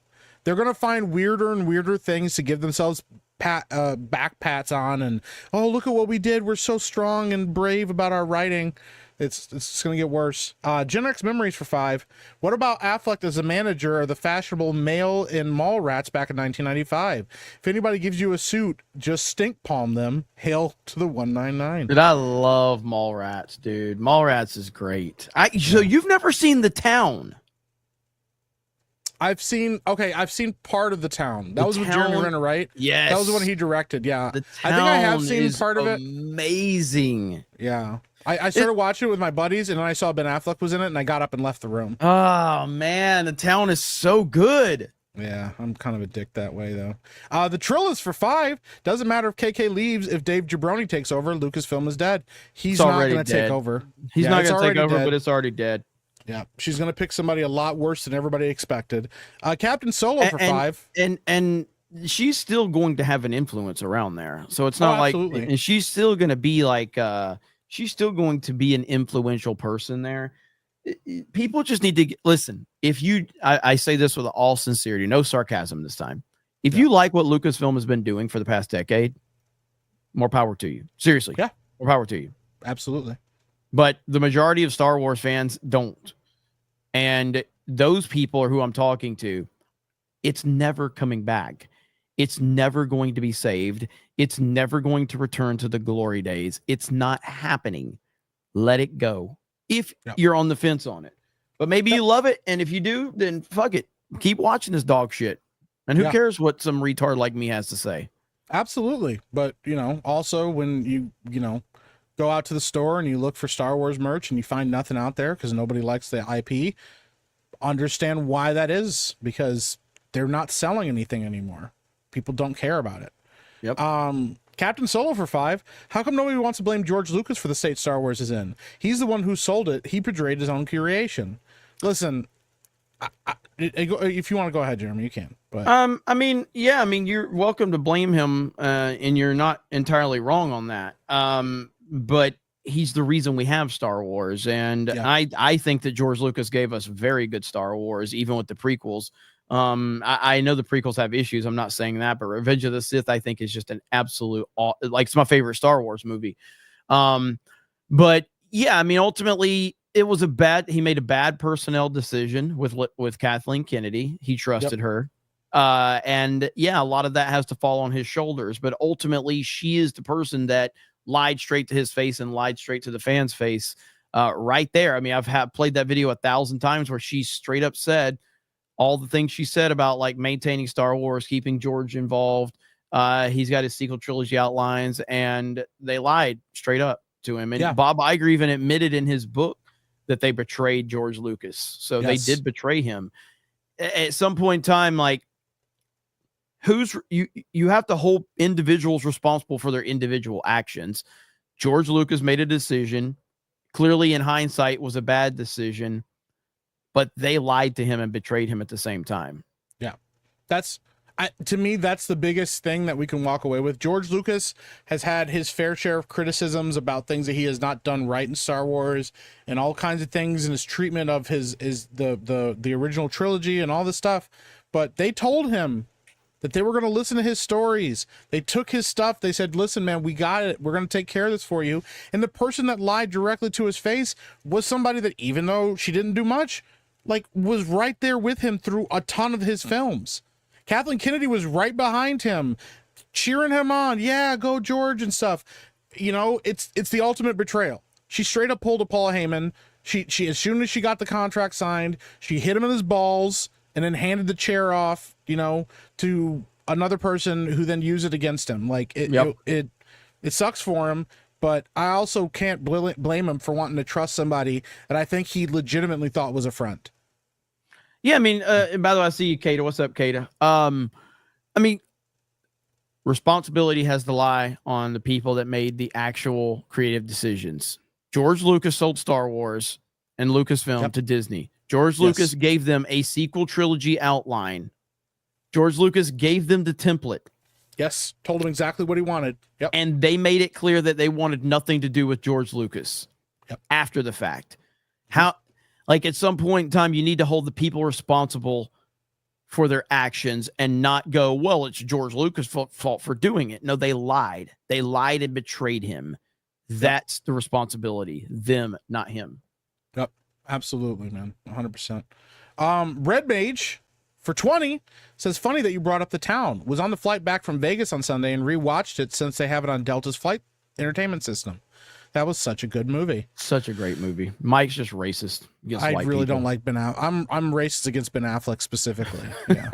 they're gonna find weirder and weirder things to give themselves back pats on, and oh, look at what we did. We're so strong and brave about our writing. It's gonna get worse. Gen X Memories for 5. What about Affleck as a manager of the fashionable male in Mallrats back in 1995? If anybody gives you a suit, just stink palm them. Hail to the 199. Dude, I love Mallrats, dude. Mallrats is great. So you've never seen The Town? I've seen part of The Town. That was with Jeremy Renner, right? Yes. That was the one he directed, yeah. The I think I have seen part of it. Amazing. Yeah. I started watching it with my buddies, and then I saw Ben Affleck was in it, and I got up and left the room. Oh, man. The Town is so good. Yeah, I'm kind of a dick that way, though. The Trill is for 5. Doesn't matter if KK leaves. If Dave Jabroni takes over, Lucasfilm is dead. He's not going to take over. He's not going to take over, but it's already dead. Yeah, she's going to pick somebody a lot worse than everybody expected. Captain Solo for 5. And she's still going to have an influence around there. So it's not like, and she's still going to be like, she's still going to be an influential person there. People just need to listen. If you, I say this with all sincerity, no sarcasm this time. If you like what Lucasfilm has been doing for the past decade, more power to you. Seriously. Yeah. More power to you. Absolutely. But the majority of Star Wars fans don't. And those people are who I'm talking to. It's never coming back. It's never going to be saved. It's never going to return to the glory days. It's not happening. Let it go. If you're on the fence on it. But maybe you love it. And if you do, then fuck it. Keep watching this dog shit. And who cares what some retard like me has to say? Absolutely. But, also when you go out to the store and you look for Star Wars merch and you find nothing out there because nobody likes the IP, understand why that is, because they're not selling anything anymore. People don't care about it. Yep. Captain Solo for 5. How come nobody wants to blame George Lucas for the state Star Wars is in? He's the one who sold it. He portrayed his own creation. Listen, if you want to go ahead, Jeremy, you can. But I mean, you're welcome to blame him, and you're not entirely wrong on that. But he's the reason we have Star Wars, and I think that George Lucas gave us very good Star Wars, even with the prequels. I know the prequels have issues. I'm not saying that, but Revenge of the Sith, I think, is just an absolute, like, it's my favorite Star Wars movie. But yeah, I mean, ultimately, it was he made a bad personnel decision with Kathleen Kennedy. He trusted her. And yeah, a lot of that has to fall on his shoulders, but ultimately she is the person that lied straight to his face and lied straight to the fans' face, right there. I mean, I've played that video 1,000 times where she straight up said all the things she said about, like, maintaining Star Wars, keeping George involved. He's got his sequel trilogy outlines, and they lied straight up to him. And Bob Iger even admitted in his book that they betrayed George Lucas. So they did betray him. At some point in time, like, you have to hold individuals responsible for their individual actions. George Lucas made a decision, clearly in hindsight was a bad decision, but they lied to him and betrayed him at the same time. Yeah. To me, that's the biggest thing that we can walk away with. George Lucas has had his fair share of criticisms about things that he has not done right in Star Wars and all kinds of things in his treatment of the original trilogy and all this stuff. But they told him that they were going to listen to his stories. They took his stuff. They said, listen, man, we got it. We're going to take care of this for you. And the person that lied directly to his face was somebody that, even though she didn't do much, like, was right there with him through a ton of his films. Kathleen Kennedy was right behind him, cheering him on. Yeah, go George and stuff. You know, it's the ultimate betrayal. She straight up pulled a Paul Heyman. She as soon as she got the contract signed, she hit him in his balls and then handed the chair off, you know, to another person who then used it against him. Like, it sucks for him, but I also can't blame him for wanting to trust somebody that I think he legitimately thought was a friend. Yeah, I mean, and by the way, I see you, Kata. What's up, Kata? I mean, responsibility has to lie on the people that made the actual creative decisions. George Lucas sold Star Wars and Lucasfilm to Disney. George Lucas gave them a sequel trilogy outline. George Lucas gave them the template. Yes, told him exactly what he wanted. Yep. And they made it clear that they wanted nothing to do with George Lucas after the fact. Like, at some point in time, you need to hold the people responsible for their actions and not go, well, it's George Lucas' fault for doing it. No, they lied. They lied and betrayed him. That's the responsibility. Them, not him. Yep. Absolutely, man. 100%. Red Mage for 20 says, funny that you brought up The Town. Was on the flight back from Vegas on Sunday and rewatched it since they have it on Delta's flight entertainment system. That was such a good movie. Such a great movie. Mike's just racist. I really don't like Ben Affleck. I'm racist against Ben Affleck specifically. Yeah.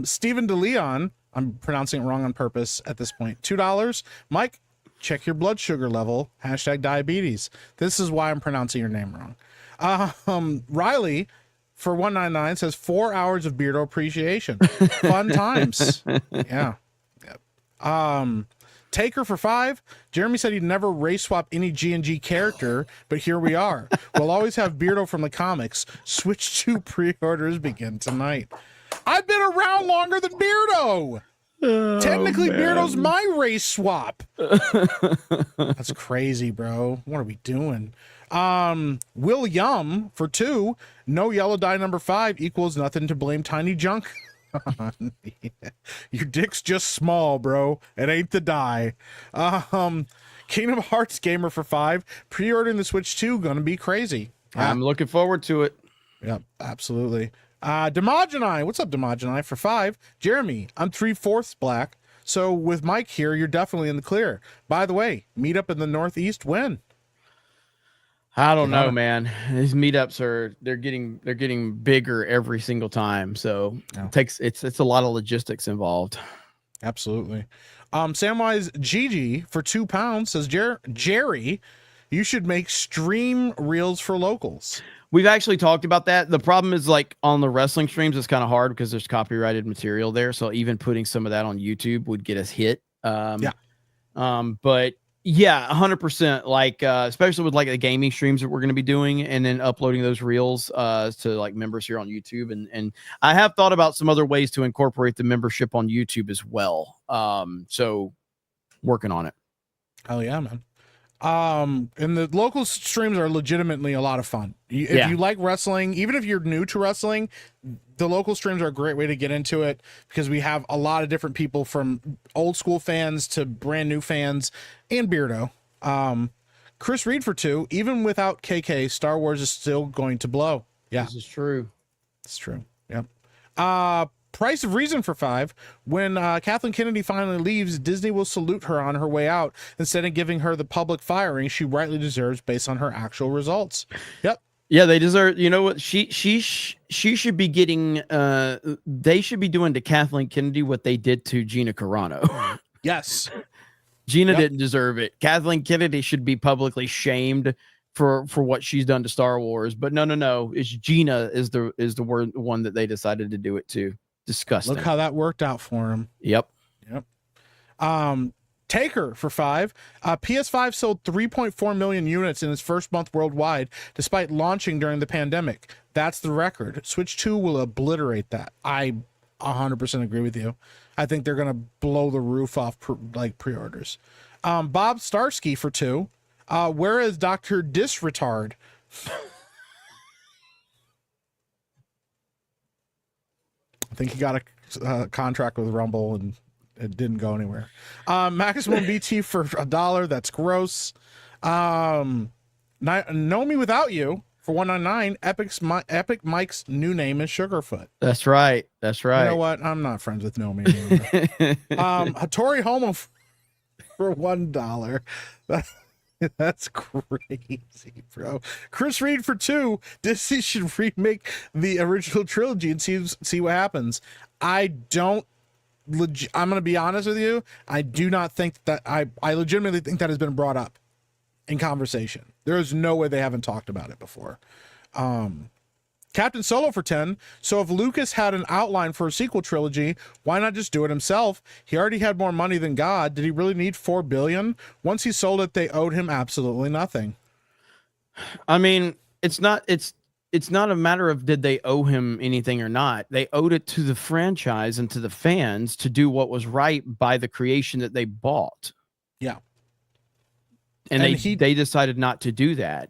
Stephen DeLeon, I'm pronouncing it wrong on purpose at this point. $2. Mike, check your blood sugar level. #diabetes. This is why I'm pronouncing your name wrong. Riley for 199 says 4 hours of Beardo appreciation. Fun times. Yeah. Taker for 5. Jeremy said he'd never race swap any G&G character, but here we are. We'll always have Beardo from the comics. Switch 2 pre-orders begin tonight. I've been around longer than Beardo. Technically, man. Beardo's my race swap. That's crazy, bro. What are we doing? William for 2. No yellow die number 5 equals nothing to blame Tiny Junk. Your dick's just small, bro. It ain't the die. Kingdom Hearts gamer for 5. Pre-ordering the Switch 2 gonna be crazy. I'm looking forward to it. Yep, absolutely. Demogeny, what's up, Demogeny for 5? Jeremy, I'm 3/4 black, so with Mike here, you're definitely in the clear. By the way, meet up in the Northeast when? I don't know, man. These meetups they're getting bigger every single time. So it's a lot of logistics involved. Absolutely. Samwise Gigi for £2 says, Jerry, you should make stream reels for locals. We've actually talked about that. The problem is, like, on the wrestling streams, it's kind of hard because there's copyrighted material there. So even putting some of that on YouTube would get us hit. But yeah, 100%. Like, especially with like the gaming streams that we're going to be doing, and then uploading those reels to like members here on YouTube. And I have thought about some other ways to incorporate the membership on YouTube as well. So working on it. Hell yeah, man. And the local streams are legitimately a lot of fun. If you like wrestling, even if you're new to wrestling, the local streams are a great way to get into it, because we have a lot of different people, from old school fans to brand new fans and Beardo. Chris Reed for $2, even without KK, Star Wars is still going to blow. Yeah, This is true. it's true. Yep. Price of Reason for $5. When Kathleen Kennedy finally leaves, Disney will salute her on her way out instead of giving her the public firing she rightly deserves based on her actual results. Yep. Yeah, they deserve. You know what? She should be getting. They should be doing to Kathleen Kennedy what they did to Gina Carano. Yes. Gina didn't deserve it. Kathleen Kennedy should be publicly shamed for what she's done to Star Wars. But no. It's Gina is the one that they decided to do it to. Disgusting. Look how that worked out for him. Yep. Taker for $5. PS5 sold 3.4 million units in its first month worldwide, despite launching during the pandemic. That's the record. Switch 2 will obliterate that. I 100% agree with you. I think they're going to blow the roof off pre-orders. Bob Starsky for $2. Where is Dr. Disretard? I think he got a contract with Rumble and it didn't go anywhere. Maximum BT for $1. That's gross. Know Me Without You for $1.99. Epic Mike's new name is Sugarfoot. That's right. You know what? I'm not friends with Know Me anymore. Hattori Homo for $1. That's crazy, bro. Chris Reed for $2. Disney should remake the original trilogy and see what happens. I'm gonna be honest with you. I do not think that I legitimately think that has been brought up in conversation. There is no way they haven't talked about it before. Captain Solo for $10. So if Lucas had an outline for a sequel trilogy, why not just do it himself? He already had more money than God. Did he really need $4 billion? Once he sold it, they owed him absolutely nothing. I mean, it's not a matter of did they owe him anything or not. They owed it to the franchise and to the fans to do what was right by the creation that they bought. Yeah. And they decided not to do that.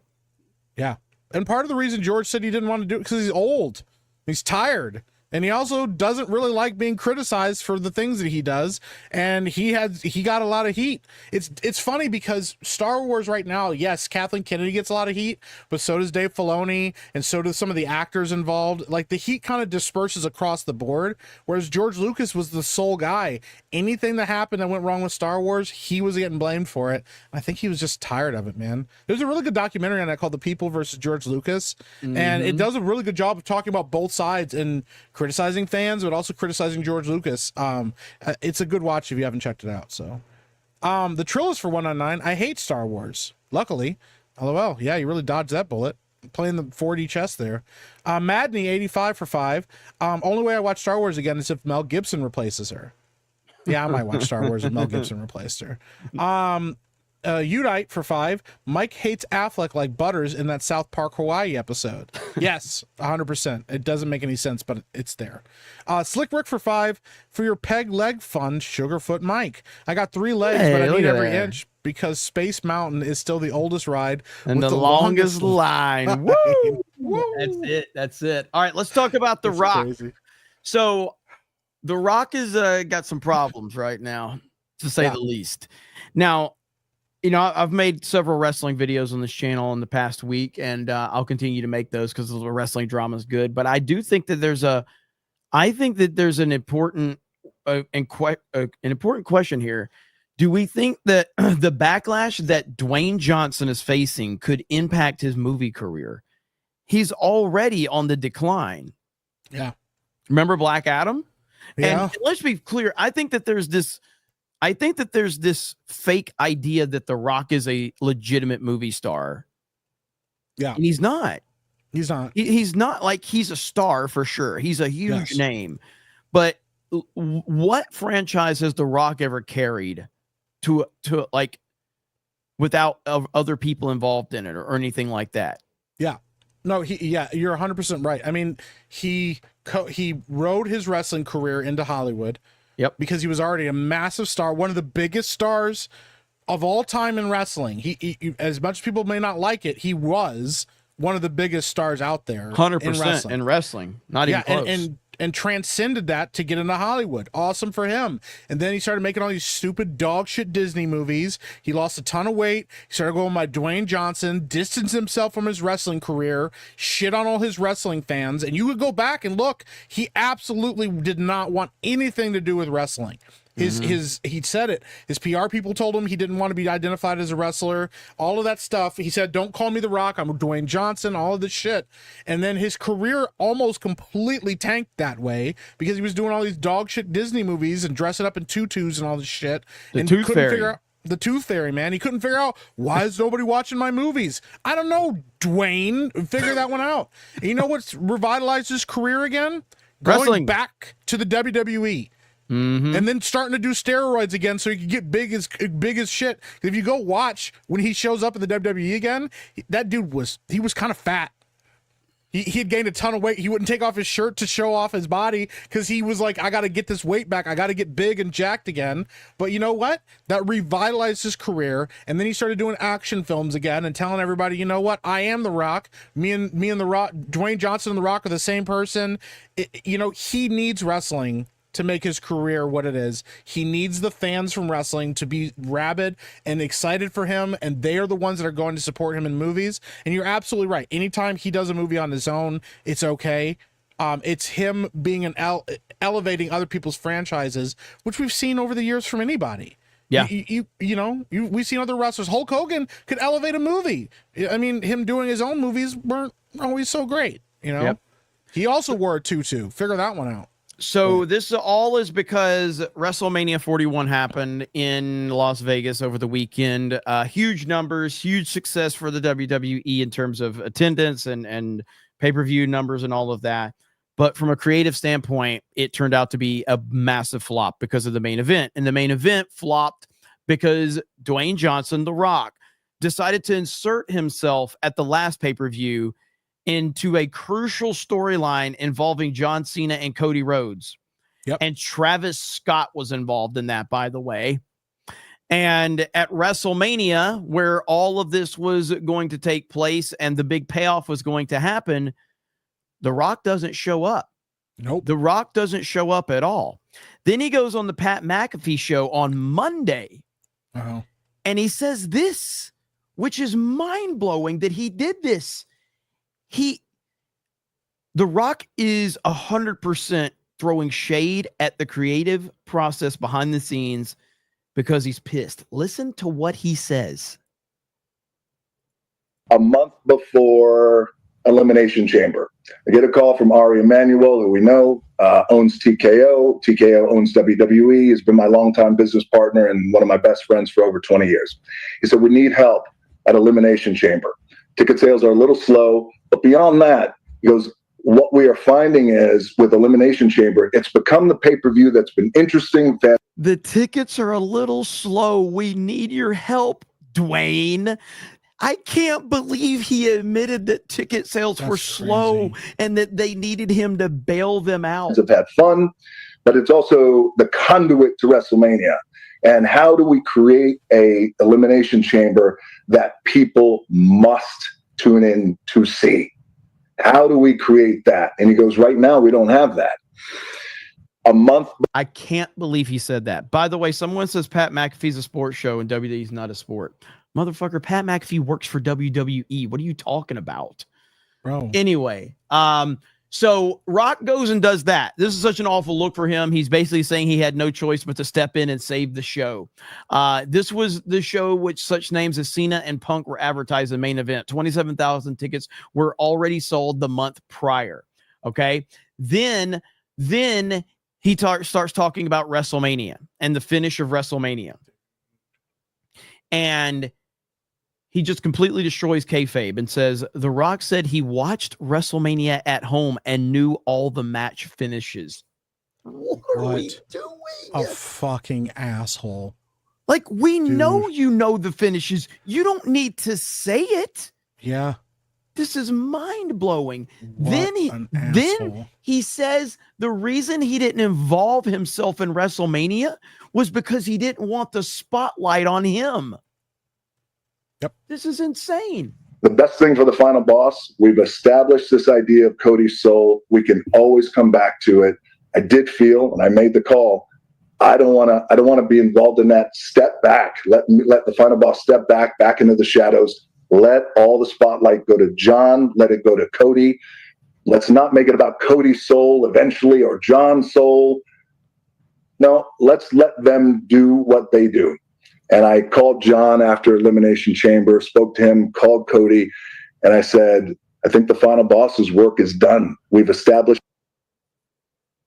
Yeah. And part of the reason George said he didn't want to do it because he's old. He's tired. And he also doesn't really like being criticized for the things that he does. And he got a lot of heat. It's funny because Star Wars right now, yes, Kathleen Kennedy gets a lot of heat, but so does Dave Filoni, and so do some of the actors involved. Like, the heat kind of disperses across the board, whereas George Lucas was the sole guy. Anything that happened that went wrong with Star Wars, he was getting blamed for it. I think he was just tired of it, man. There's a really good documentary on that called The People versus George Lucas, and it does a really good job of talking about both sides and criticizing fans, but also criticizing George Lucas. It's a good watch if you haven't checked it out. So, the Trill is for $1.99. I hate Star Wars. Luckily, LOL. Yeah, you really dodged that bullet. Playing the 4D chess there. Madney 85 for $5. Only way I watch Star Wars again is if Mel Gibson replaces her. Yeah, I might watch Star Wars if Mel Gibson replaced her. Udite for $5. Mike hates Affleck like Butters in that South Park Hawaii episode. Yes, 100%. It doesn't make any sense, but it's there. Slick Rick for $5. For your peg leg fund, Sugarfoot Mike. I got 3 legs, but I need every inch because Space Mountain is still the oldest ride and the longest line. Woo! Woo! That's it. All right, let's talk about The Rock. Crazy. So The Rock is got some problems right now, to say the least. Now, you know, I've made several wrestling videos on this channel in the past week, and I'll continue to make those because the wrestling drama is good. But I do think that there's an important important question here. Do we think that the backlash that Dwayne Johnson is facing could impact his movie career? He's already on the decline. Yeah. Remember Black Adam? Yeah. And let's be clear. I think that there's this I think that there's this fake idea that The Rock is a legitimate movie star. Yeah. And he's not. He's not. He's not. Like, he's a star for sure. He's a huge name. But what franchise has The Rock ever carried to like without other people involved in it or anything like that? Yeah. No, you're 100% right. I mean, he rode his wrestling career into Hollywood. Yep. Because he was already a massive star, one of the biggest stars of all time in wrestling. He as much as people may not like it, he was one of the biggest stars out there. 100% in wrestling. Not even close. And transcended that to get into Hollywood. Awesome for him. And then he started making all these stupid dog shit Disney movies. He lost a ton of weight. He started going by Dwayne Johnson, distanced himself from his wrestling career, shit on all his wrestling fans. And you could go back and look, he absolutely did not want anything to do with wrestling. He said it. His PR people told him he didn't want to be identified as a wrestler. All of that stuff. He said, "Don't call me The Rock. I'm Dwayne Johnson." All of this shit. And then his career almost completely tanked that way because he was doing all these dog shit Disney movies and dressing up in tutus and all this shit. The Tooth Fairy. The Tooth Fairy, man. He couldn't figure out, why is nobody watching my movies? I don't know, Dwayne. Figure that one out. And you know what's revitalized his career again? Wrestling. Going back to the WWE. And then starting to do steroids again so he could get big as shit. If you go watch when he shows up in the WWE again, that dude was kind of fat. He had gained a ton of weight. He wouldn't take off his shirt to show off his body because he was like, I got to get this weight back. I got to get big and jacked again. But you know what? That revitalized his career. And then he started doing action films again and telling everybody, you know what? I am The Rock. Me and The Rock, Dwayne Johnson and The Rock are the same person. He needs wrestling to make his career what it is. He needs the fans from wrestling to be rabid and excited for him, and they are the ones that are going to support him in movies. And you're absolutely right. Anytime he does a movie on his own, it's okay. It's him being elevating other people's franchises, which we've seen over the years from anybody. Yeah. We've seen other wrestlers. Hulk Hogan could elevate a movie. I mean, him doing his own movies weren't always so great. Yep. He also wore a tutu. Figure that one out. So this all is because WrestleMania 41 happened in Las Vegas over the weekend. Huge numbers, huge success for the WWE in terms of attendance and pay-per-view numbers and all of that. But from a creative standpoint, it turned out to be a massive flop because of the main event. And the main event flopped because Dwayne Johnson, The Rock, decided to insert himself at the last pay-per-view into a crucial storyline involving John Cena and Cody Rhodes. Yep. And Travis Scott was involved in that, by the way. And at WrestleMania, where all of this was going to take place and the big payoff was going to happen, The Rock doesn't show up. Nope. The Rock doesn't show up at all. Then he goes on the Pat McAfee show on Monday. Uh-huh. And he says this, which is mind-blowing that he did this. The Rock is 100% throwing shade at the creative process behind the scenes because he's pissed. Listen to what he says. A month before Elimination Chamber, I get a call from Ari Emanuel, who we know owns TKO. TKO owns WWE. He's been my longtime business partner and one of my best friends for over 20 years. He said, we need help at Elimination Chamber. Ticket sales are a little slow, but beyond that, he goes, what we are finding is with Elimination Chamber, it's become the pay-per-view that's been interesting. The tickets are a little slow. We need your help, Dwayne. I can't believe he admitted that ticket sales were slow and that they needed him to bail them out. Have had fun, but it's also the conduit to WrestleMania. And how do we create a Elimination Chamber that people must tune in to see? How do we create that? And he goes, right now, we don't have that. A month. I can't believe he said that. By the way, someone says Pat McAfee's a sports show and WWE's not a sport. Motherfucker, Pat McAfee works for WWE. What are you talking about? Bro. Anyway, so Rock goes and does that. This is such an awful look for him. He's basically saying he had no choice but to step in and save the show. This was the show which such names as Cena and Punk were advertised in the main event. 27,000 tickets were already sold the month prior. Okay. Then he starts talking about WrestleMania and the finish of WrestleMania. And he just completely destroys kayfabe and says, The Rock said he watched WrestleMania at home and knew all the match finishes. What are we doing? A fucking asshole. Like, we know you know the finishes. You don't need to say it. Yeah. This is mind-blowing. Then he says the reason he didn't involve himself in WrestleMania was because he didn't want the spotlight on him. Yep. This is insane. The best thing for the final boss, we've established this idea of Cody's soul. We can always come back to it. I did feel, and I made the call, I don't want to be involved in that. Step back. Let the final boss step back into the shadows. Let all the spotlight go to John. Let it go to Cody. Let's not make it about Cody's soul eventually or John's soul. No, let's let them do what they do. And I called John after Elimination Chamber, spoke to him, called Cody, and I said, I think the final boss's work is done. We've established.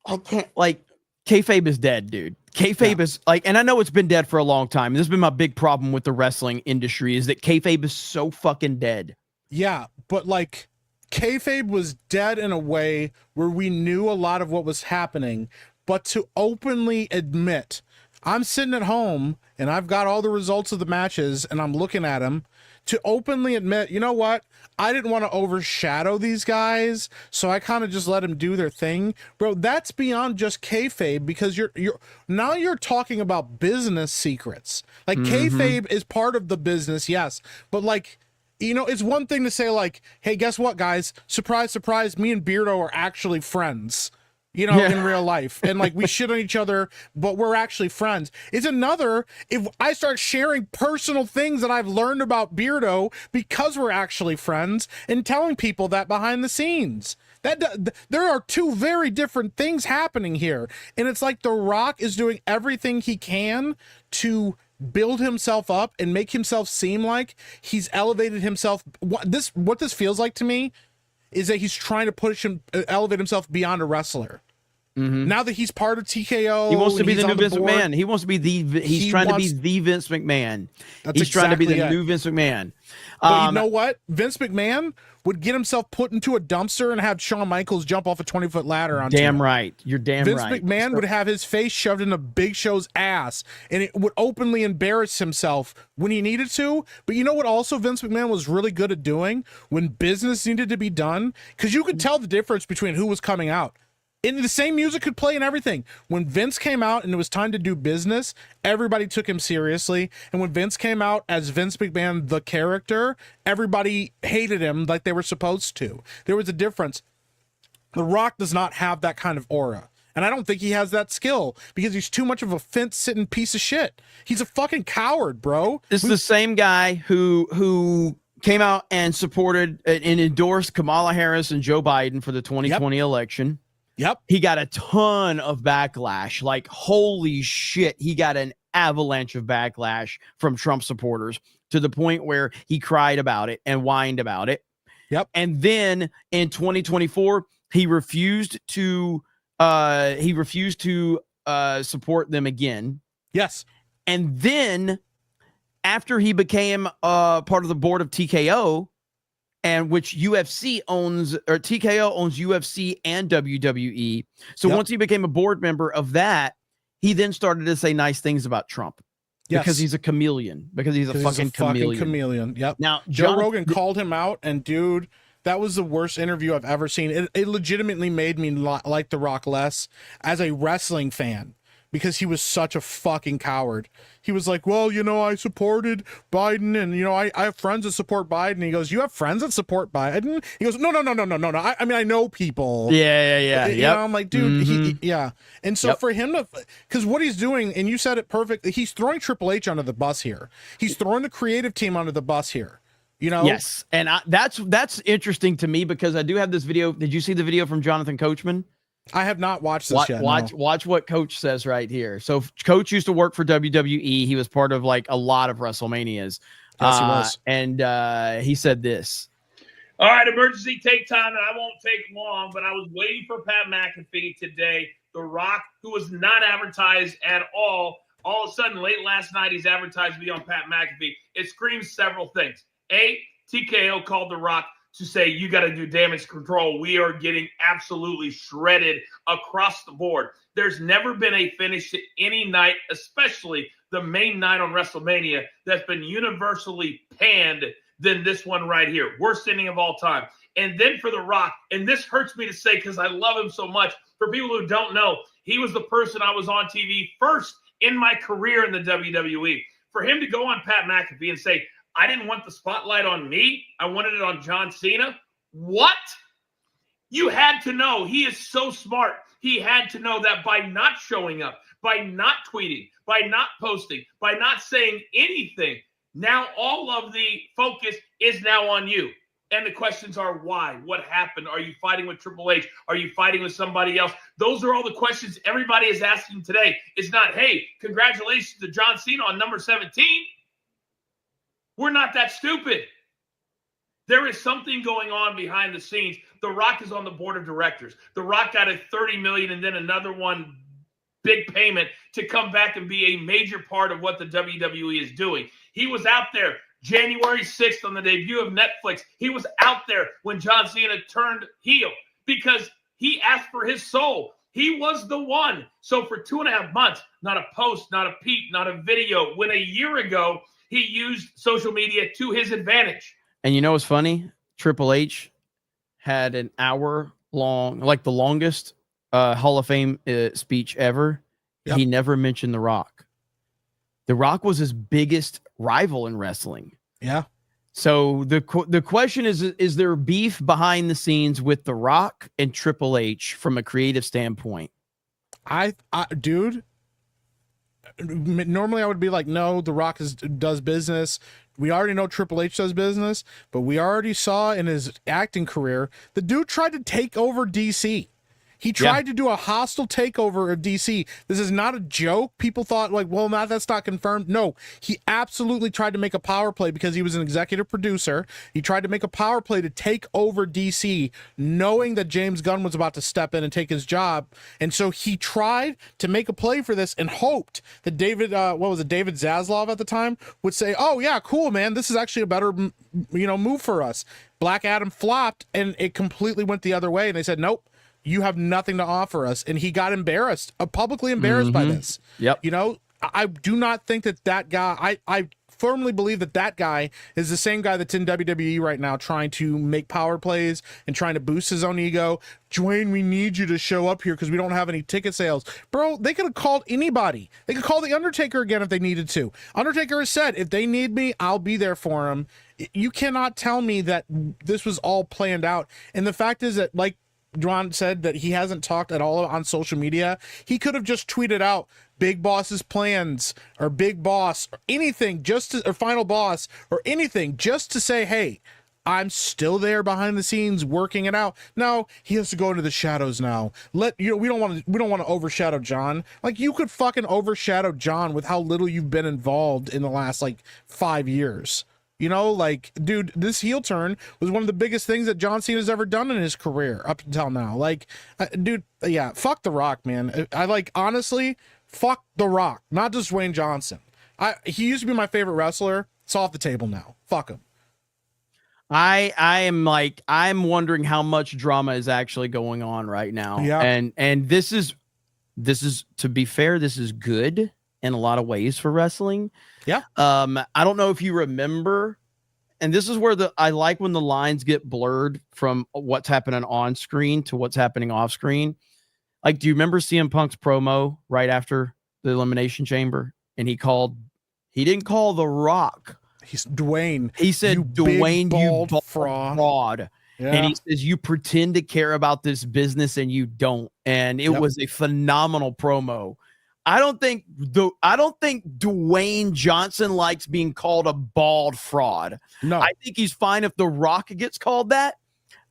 I can't, like, kayfabe is dead, dude. Kayfabe is like, and I know it's been dead for a long time. This has been my big problem with the wrestling industry is that kayfabe is so fucking dead. Yeah, but like kayfabe was dead in a way where we knew a lot of what was happening, but to openly admit, I'm sitting at home and I've got all the results of the matches and I'm looking at them, to openly admit, you know what? I didn't want to overshadow these guys, so I kind of just let them do their thing. Bro, that's beyond just kayfabe, because you're talking about business secrets. Like kayfabe is part of the business, yes, but like, you know, it's one thing to say like, hey, guess what, guys? Surprise, surprise, me and Beardo are actually friends. You know, in real life, and like we shit on each other, but we're actually friends. It's another if I start sharing personal things that I've learned about Beardo because we're actually friends and telling people that behind the scenes. That there are two very different things happening here, and it's like The Rock is doing everything he can to build himself up and make himself seem like he's elevated himself. What this feels like to me is that he's trying to elevate himself beyond a wrestler. Now that he's part of TKO, he wants to be the new Vince McMahon. He wants to be he's trying to be the Vince McMahon. He's trying to be the new Vince McMahon. But you know what? Vince McMahon would get himself put into a dumpster and have Shawn Michaels jump off a 20-foot ladder on Damn right. You're damn Vince right. Vince McMahon would have his face shoved into Big Show's ass, and it would openly embarrass himself when he needed to. But you know what also Vince McMahon was really good at doing? When business needed to be done? Because you could tell the difference between who was coming out. And the same music could play and everything. When Vince came out and it was time to do business, everybody took him seriously. And when Vince came out as Vince McMahon, the character, everybody hated him like they were supposed to. There was a difference. The Rock does not have that kind of aura. And I don't think he has that skill because he's too much of a fence-sitting piece of shit. He's a fucking coward, bro. This is the same guy who came out and supported and endorsed Kamala Harris and Joe Biden for the 2020 election. Yep. He got a ton of backlash. Like, holy shit, he got an avalanche of backlash from Trump supporters to the point where he cried about it and whined about it. Yep. And then in 2024, he refused to support them again. Yes. And then after he became part of the board of TKO, and which UFC owns, or TKO owns UFC and WWE. So once he became a board member of that, he then started to say nice things about Trump. Because he's a chameleon. Because he's a fucking chameleon. Yep. Now, Joe Rogan called him out, and dude, that was the worst interview I've ever seen. It legitimately made me like The Rock less as a wrestling fan. Because he was such a fucking coward. He was like, well, you know, I supported Biden, and, you know, I have friends that support Biden. He goes, you have friends that support Biden? He goes, no. I mean, I know people. Yeah. You know, I'm like, dude, And so for him to, because what he's doing, and you said it perfect, he's throwing Triple H under the bus here. He's throwing the creative team under the bus here. You know? Yes. And that's interesting to me because I do have this video. Did you see the video from Jonathan Coachman? I have not watched this yet. Watch what Coach says right here. So Coach used to work for WWE. He was part of like a lot of WrestleManias. Yes, he was. And he said this. All right, emergency take time, and I won't take long, but I was waiting for Pat McAfee today The Rock, who was not advertised at all of a sudden, late last night, he's advertised to be on Pat McAfee. It screams several things. A, TKO called The Rock to say, you got to do damage control. We are getting absolutely shredded across the board. There's never been a finish to any night, especially the main night on WrestleMania, that's been universally panned than this one right here. Worst ending of all time. And then for The Rock, and this hurts me to say because I love him so much. For people who don't know, he was the person I was on TV first in my career in the WWE. For him to go on Pat McAfee and say, I didn't want the spotlight on me, I wanted it on John Cena. What? You had to know. He is so smart. He had to know that by not showing up, by not tweeting, by not posting, by not saying anything, now all of the focus is now on you. And the questions are why? What happened? Are you fighting with Triple H? Are you fighting with somebody else? Those are all the questions everybody is asking today. It's not, hey, congratulations to John Cena on number 17. We're not that stupid. There is something going on behind the scenes. The Rock is on the board of directors. The Rock got a $30 million and then another one big payment to come back and be a major part of what the WWE is doing. He was out there January 6th on the debut of Netflix. He was out there when John Cena turned heel because he asked for his soul. He was the one. So for 2.5 months, not a post, not a peep, not a video. When a year ago, he used social media to his advantage. And you know what's funny? Triple H had an hour long, like the longest Hall of Fame speech ever. Yep. He never mentioned The Rock. The Rock was his biggest rival in wrestling. Yeah. So the question is there beef behind the scenes with The Rock and Triple H from a creative standpoint? Dude, normally I would be like, no, The Rock does business. We already know Triple H does business, but we already saw in his acting career, the dude tried to take over DC. He tried to do a hostile takeover of DC. This is not a joke. People thought like, well, that's not confirmed. No, he absolutely tried to make a power play because he was an executive producer. He tried to make a power play to take over DC, knowing that James Gunn was about to step in and take his job. And so he tried to make a play for this and hoped that David Zaslav at the time would say, oh yeah, cool, man. This is actually a better, move for us. Black Adam flopped and it completely went the other way. And they said, nope. You have nothing to offer us. And he got embarrassed, publicly embarrassed by this. Yep. I do not think that guy, I firmly believe that guy is the same guy that's in WWE right now trying to make power plays and trying to boost his own ego. Dwayne, we need you to show up here because we don't have any ticket sales. Bro, they could have called anybody. They could call The Undertaker again if they needed to. Undertaker has said, if they need me, I'll be there for him. You cannot tell me that this was all planned out. And the fact is that, like, John said that he hasn't talked at all on social media. He could have just tweeted out Big Boss's plans or Big Boss or anything or Final Boss or anything just to say, hey, I'm still there behind the scenes working it out. No, he has to go into the shadows now. We don't want to overshadow John. Like, you could fucking overshadow John with how little you've been involved in the last 5 years. Dude, this heel turn was one of the biggest things that John Cena's ever done in his career up until now. Dude, yeah, fuck The Rock, man. Honestly, fuck The Rock, not just Dwayne Johnson. He used to be my favorite wrestler. It's off the table now. Fuck him. I'm wondering how much drama is actually going on right now. Yeah. And this is, to be fair, this is good in a lot of ways for wrestling. Yeah. I don't know if you remember, and this is where I like when the lines get blurred from what's happening on screen to what's happening off screen. Do you remember CM Punk's promo right after the Elimination Chamber? And he didn't call The Rock. He's Dwayne. He said, Dwayne, you bald fraud. Yeah. And he says, you pretend to care about this business and you don't. And it was a phenomenal promo. I don't think Dwayne Johnson likes being called a bald fraud. No, I think he's fine if The Rock gets called that.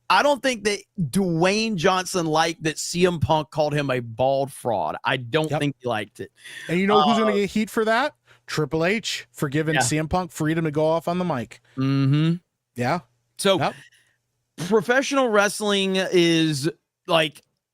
I don't think that Dwayne Johnson liked that CM Punk called him a bald fraud. I don't think he liked it. And you know who's going to get heat for that? Triple H for giving CM Punk freedom to go off on the mic. Mm-hmm. Yeah. So professional wrestling is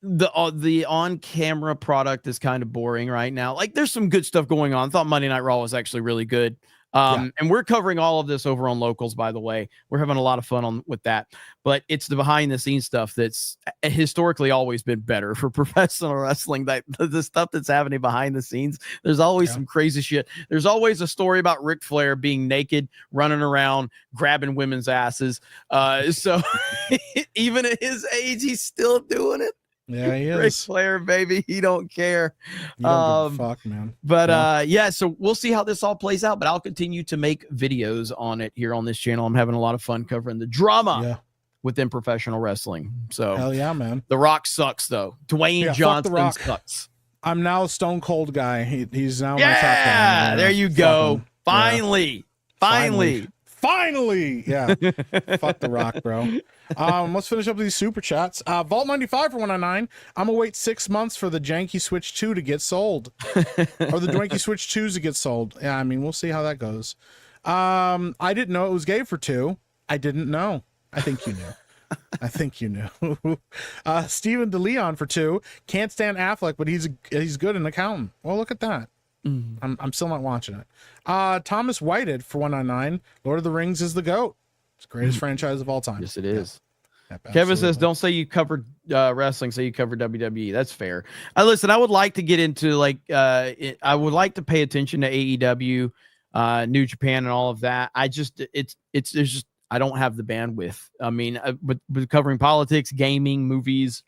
the on-camera product is kind of boring right now. Like, there's some good stuff going on. I thought Monday Night Raw was actually really good. And we're covering all of this over on Locals, by the way. We're having a lot of fun with that. But it's the behind-the-scenes stuff that's historically always been better for professional wrestling. That the stuff that's happening behind the scenes, there's always some crazy shit. There's always a story about Ric Flair being naked, running around, grabbing women's asses. So even at his age, he's still doing it. Yeah, he is. Ric Flair, baby. He don't care. You don't give a fuck, man. But so we'll see how this all plays out. But I'll continue to make videos on it here on this channel. I'm having a lot of fun covering the drama within professional wrestling. So hell yeah, man. The Rock sucks, though. Dwayne Johnson sucks. I'm now a Stone Cold guy. He's now my top guy. Yeah, there you go. Finally. Yeah. Fuck The Rock, bro. Let's finish up with these super chats. Vault 95 for 199. I'm gonna wait 6 months for the Janky Switch 2 to get sold. Or the Dwanky Switch 2s to get sold. Yeah, I mean, we'll see how that goes. I didn't know it was gay for 2. I didn't know. I think you knew. Steven DeLeon for 2. Can't stand Affleck, but he's good in accountant. Well, look at that. I'm still not watching it. Thomas Whited for 199. Lord of the Rings is the GOAT. It's the greatest franchise of all time. Yes, it is. Yeah, Kevin says, don't say you covered wrestling, say you covered WWE. That's fair. Listen, I would like to get into I would like to pay attention to AEW, New Japan, and all of that. I just I don't have the bandwidth. I mean, with covering politics, gaming, movies,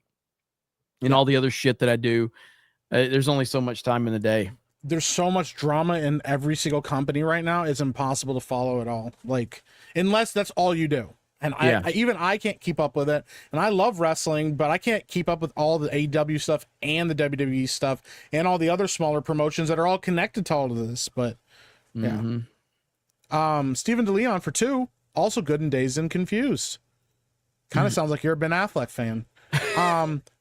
and all the other shit that I do, there's only so much time in the day. There's so much drama in every single company right now. It's impossible to follow it all. Like, unless that's all you do. And I can't keep up with it. And I love wrestling, but I can't keep up with all the AEW stuff and the WWE stuff and all the other smaller promotions that are all connected to all of this. But Stephen DeLeon for 2, also good in Dazed and Confused. Kind of sounds like you're a Ben Affleck fan.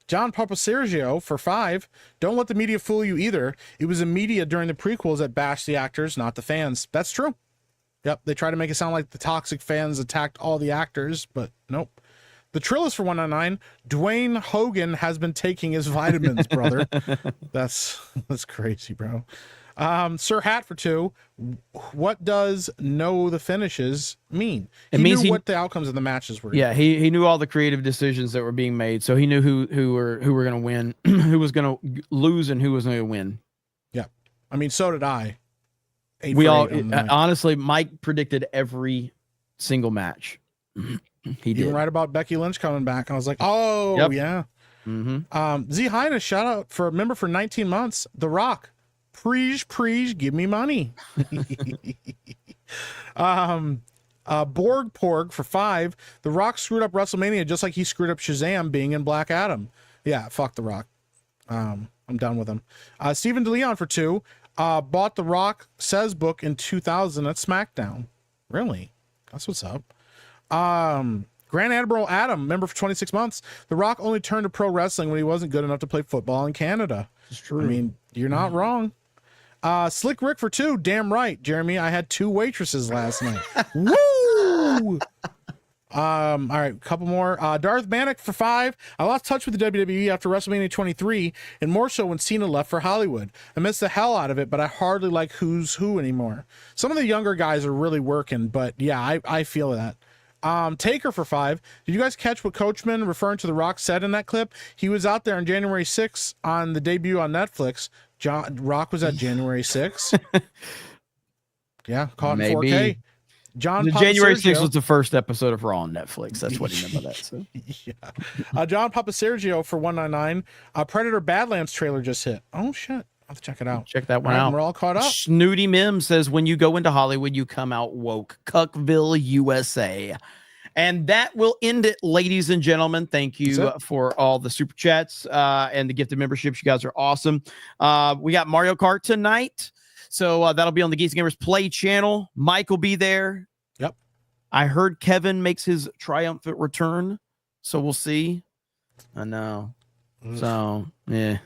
John Papasergio for 5. Don't let the media fool you either. It was the media during the prequels that bashed the actors, not the fans. That's true. Yep, they try to make it sound like the toxic fans attacked all the actors, but nope. The Trillis for 199. Dwayne Hogan has been taking his vitamins, brother. That's crazy, bro. Sir Hat for 2. What does know the finishes mean? He knew what the outcomes of the matches were. Yeah, he knew all the creative decisions that were being made, so he knew who were going to win, who was going to lose, and who was going to win. Yeah, I mean, so did I. We all honestly, Mike predicted every single match. He did. Even right about Becky Lynch coming back, and I was like, oh yeah. Z Hyness, shout out for a member for 19 months. The Rock. Preach, give me money. Borg Porg for 5. The Rock screwed up WrestleMania just like he screwed up Shazam being in Black Adam. Yeah, fuck The Rock. I'm done with him. Stephen DeLeon for 2. Bought The Rock Says book in 2000 at SmackDown. Really? That's what's up. Grand Admiral Adam, member for 26 months. The Rock only turned to pro wrestling when he wasn't good enough to play football in Canada. It's true. I mean, you're not wrong. Slick Rick for 2. Damn right, Jeremy. I had 2 waitresses last night. Woo! All right, a couple more. Darth Bannock for 5. I lost touch with the WWE after WrestleMania 23, and more so when Cena left for Hollywood. I missed the hell out of it, but I hardly like who's who anymore. Some of the younger guys are really working, but yeah, I feel that. Taker for 5. Did you guys catch what Coachman referring to The Rock said in that clip? He was out there on January 6th on the debut on Netflix. Rock was at January 6th. Yeah, caught in 4K. January 6th was the first episode of Raw on Netflix. That's what he meant by that. So. Yeah. John Papasergio for 199. Predator Badlands trailer just hit. Oh shit. I'll have to check it out. Check that one out. We're all caught up. Snooty Mim says, when you go into Hollywood, you come out woke. Cuckville, USA. And that will end it, ladies and gentlemen. Thank you for all the super chats and the gifted memberships. You guys are awesome. We got Mario Kart tonight. So that'll be on the Geeks and Gamers Play channel. Mike will be there. Yep. I heard Kevin makes his triumphant return. So we'll see. I know. So, yeah,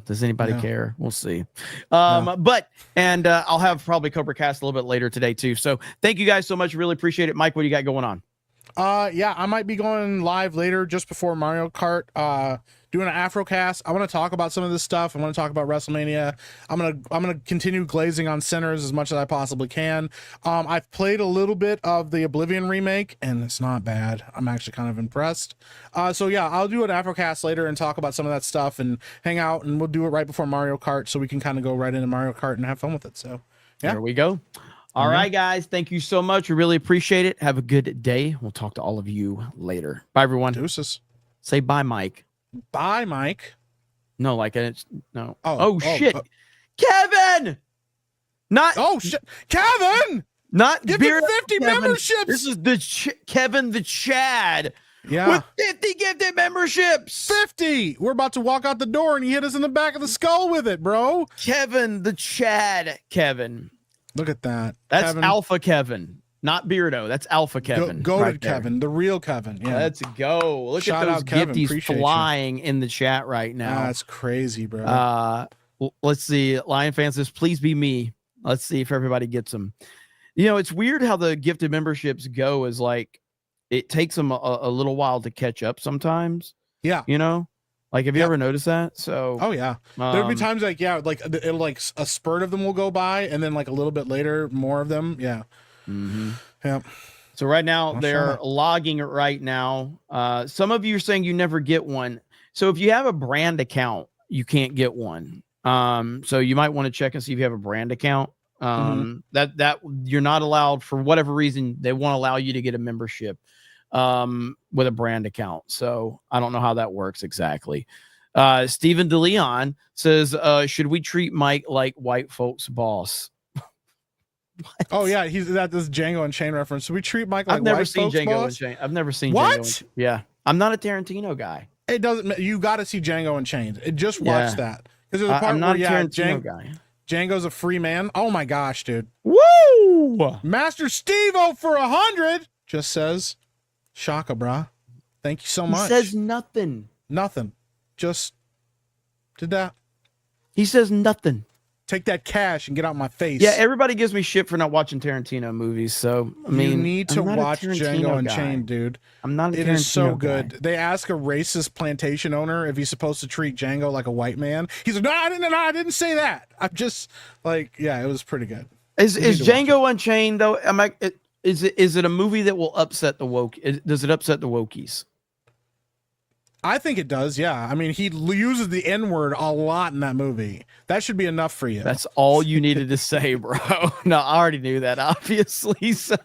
does anybody care? We'll see. But I'll have probably Cobra Cast a little bit later today too. So thank you guys so much. Really appreciate it. Mike, what do you got going on? Yeah, I might be going live later just before Mario Kart, doing an Afrocast. I want to talk about some of this stuff. I want to talk about WrestleMania. I'm gonna continue glazing on Sinners as much as I possibly can. I've played a little bit of the Oblivion remake, and it's not bad. I'm actually kind of impressed. So yeah, I'll do an Afrocast later and talk about some of that stuff and hang out, and we'll do it right before Mario Kart so we can kind of go right into Mario Kart and have fun with it. So yeah. There we go. All right, guys. Thank you so much. We really appreciate it. Have a good day. We'll talk to all of you later. Bye, everyone. Deuces. Say bye, Mike. Bye, Mike. No, like it's no. Oh, shit. Kevin! Not shit. Kevin! Not Give Beard me 50 Kevin. memberships. This is the Kevin the Chad. Yeah. With 50 gifted memberships. 50. We're about to walk out the door and he hit us in the back of the skull with it, bro. Kevin the Chad. Kevin. Look at that. That's Kevin. Alpha Kevin. Not Beardo. That's Alpha Kevin. Go right to there. Kevin, the real Kevin. Yeah. Let's go. Look Shout at those out, Kevin. gifties Appreciate flying in the chat right now. That's crazy, bro. Let's see. Lion fan says, please be me. Let's see if everybody gets them. You know, it's weird how the gifted memberships go is like, it takes them a little while to catch up sometimes. Yeah. You know, like, have you ever noticed that? So, oh yeah. There'll be times like, like it'll like a spurt of them will go by and then like a little bit later, more of them. Yeah. Mm-hmm. Yeah. So right now they're logging it right now. Some of you are saying you never get one. So if you have a brand account, you can't get one. So you might want to check and see if you have a brand account. That you're not allowed for whatever reason. They won't allow you to get a membership with a brand account. So I don't know how that works exactly. Stephen DeLeon says, should we treat Mike like white folks boss? Oh yeah, he's this Django Unchained reference. So we treat Mike like I've never white seen folks Django boss? Unchained. I've never seen What? Django Unchained. Yeah, I'm not a Tarantino guy. It doesn't. You got to see Django Unchained. Just watch that because there's a part I'm not where a Tarantino guy. Django's a free man. Oh my gosh, dude! Woo! Master Steve-O for 100 just says, "Shaka, brah. Thank you so much." He says nothing. Nothing. Just did that. He says nothing. Take that cash and get out my face. Yeah, everybody gives me shit for not watching Tarantino movies. So I mean, you need to watch Django Unchained, dude. I'm not. It is so good. They ask a racist plantation owner if he's supposed to treat Django like a white man. He's like, no, I didn't say that. I'm just like, yeah, it was pretty good. Is Django Unchained though? Is it a movie that will upset the woke? Does it upset the wokies? I think it does. Yeah. I mean, he uses the N-word a lot in that movie. That should be enough for you. That's all you needed to say, bro. No, I already knew that, obviously. So,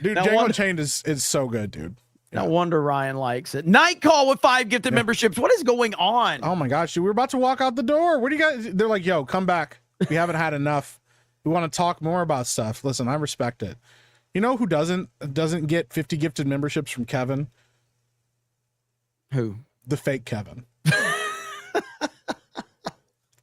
dude, Django Unchained is so good, dude. No wonder Ryan likes it. Night Call with 5 gifted memberships. What is going on? Oh my gosh, dude, we're about to walk out the door. What do you guys? They're like, yo, come back. We haven't had enough. We want to talk more about stuff. Listen, I respect it. You know who doesn't get 50 gifted memberships from Kevin? Who? The fake Kevin.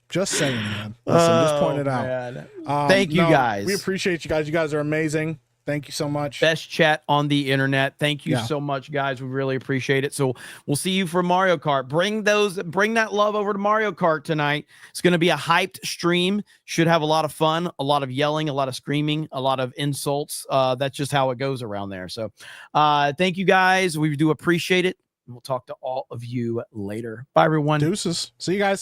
Just saying, man. Listen, just point it out. Thank you guys. We appreciate you guys. You guys are amazing. Thank you so much. Best chat on the internet. Thank you so much, guys. We really appreciate it. So we'll see you for Mario Kart. Bring that love over to Mario Kart tonight. It's going to be a hyped stream. Should have a lot of fun, a lot of yelling, a lot of screaming, a lot of insults. That's just how it goes around there. So thank you guys. We do appreciate it. We'll talk to all of you later. Bye, everyone. Deuces. See you guys.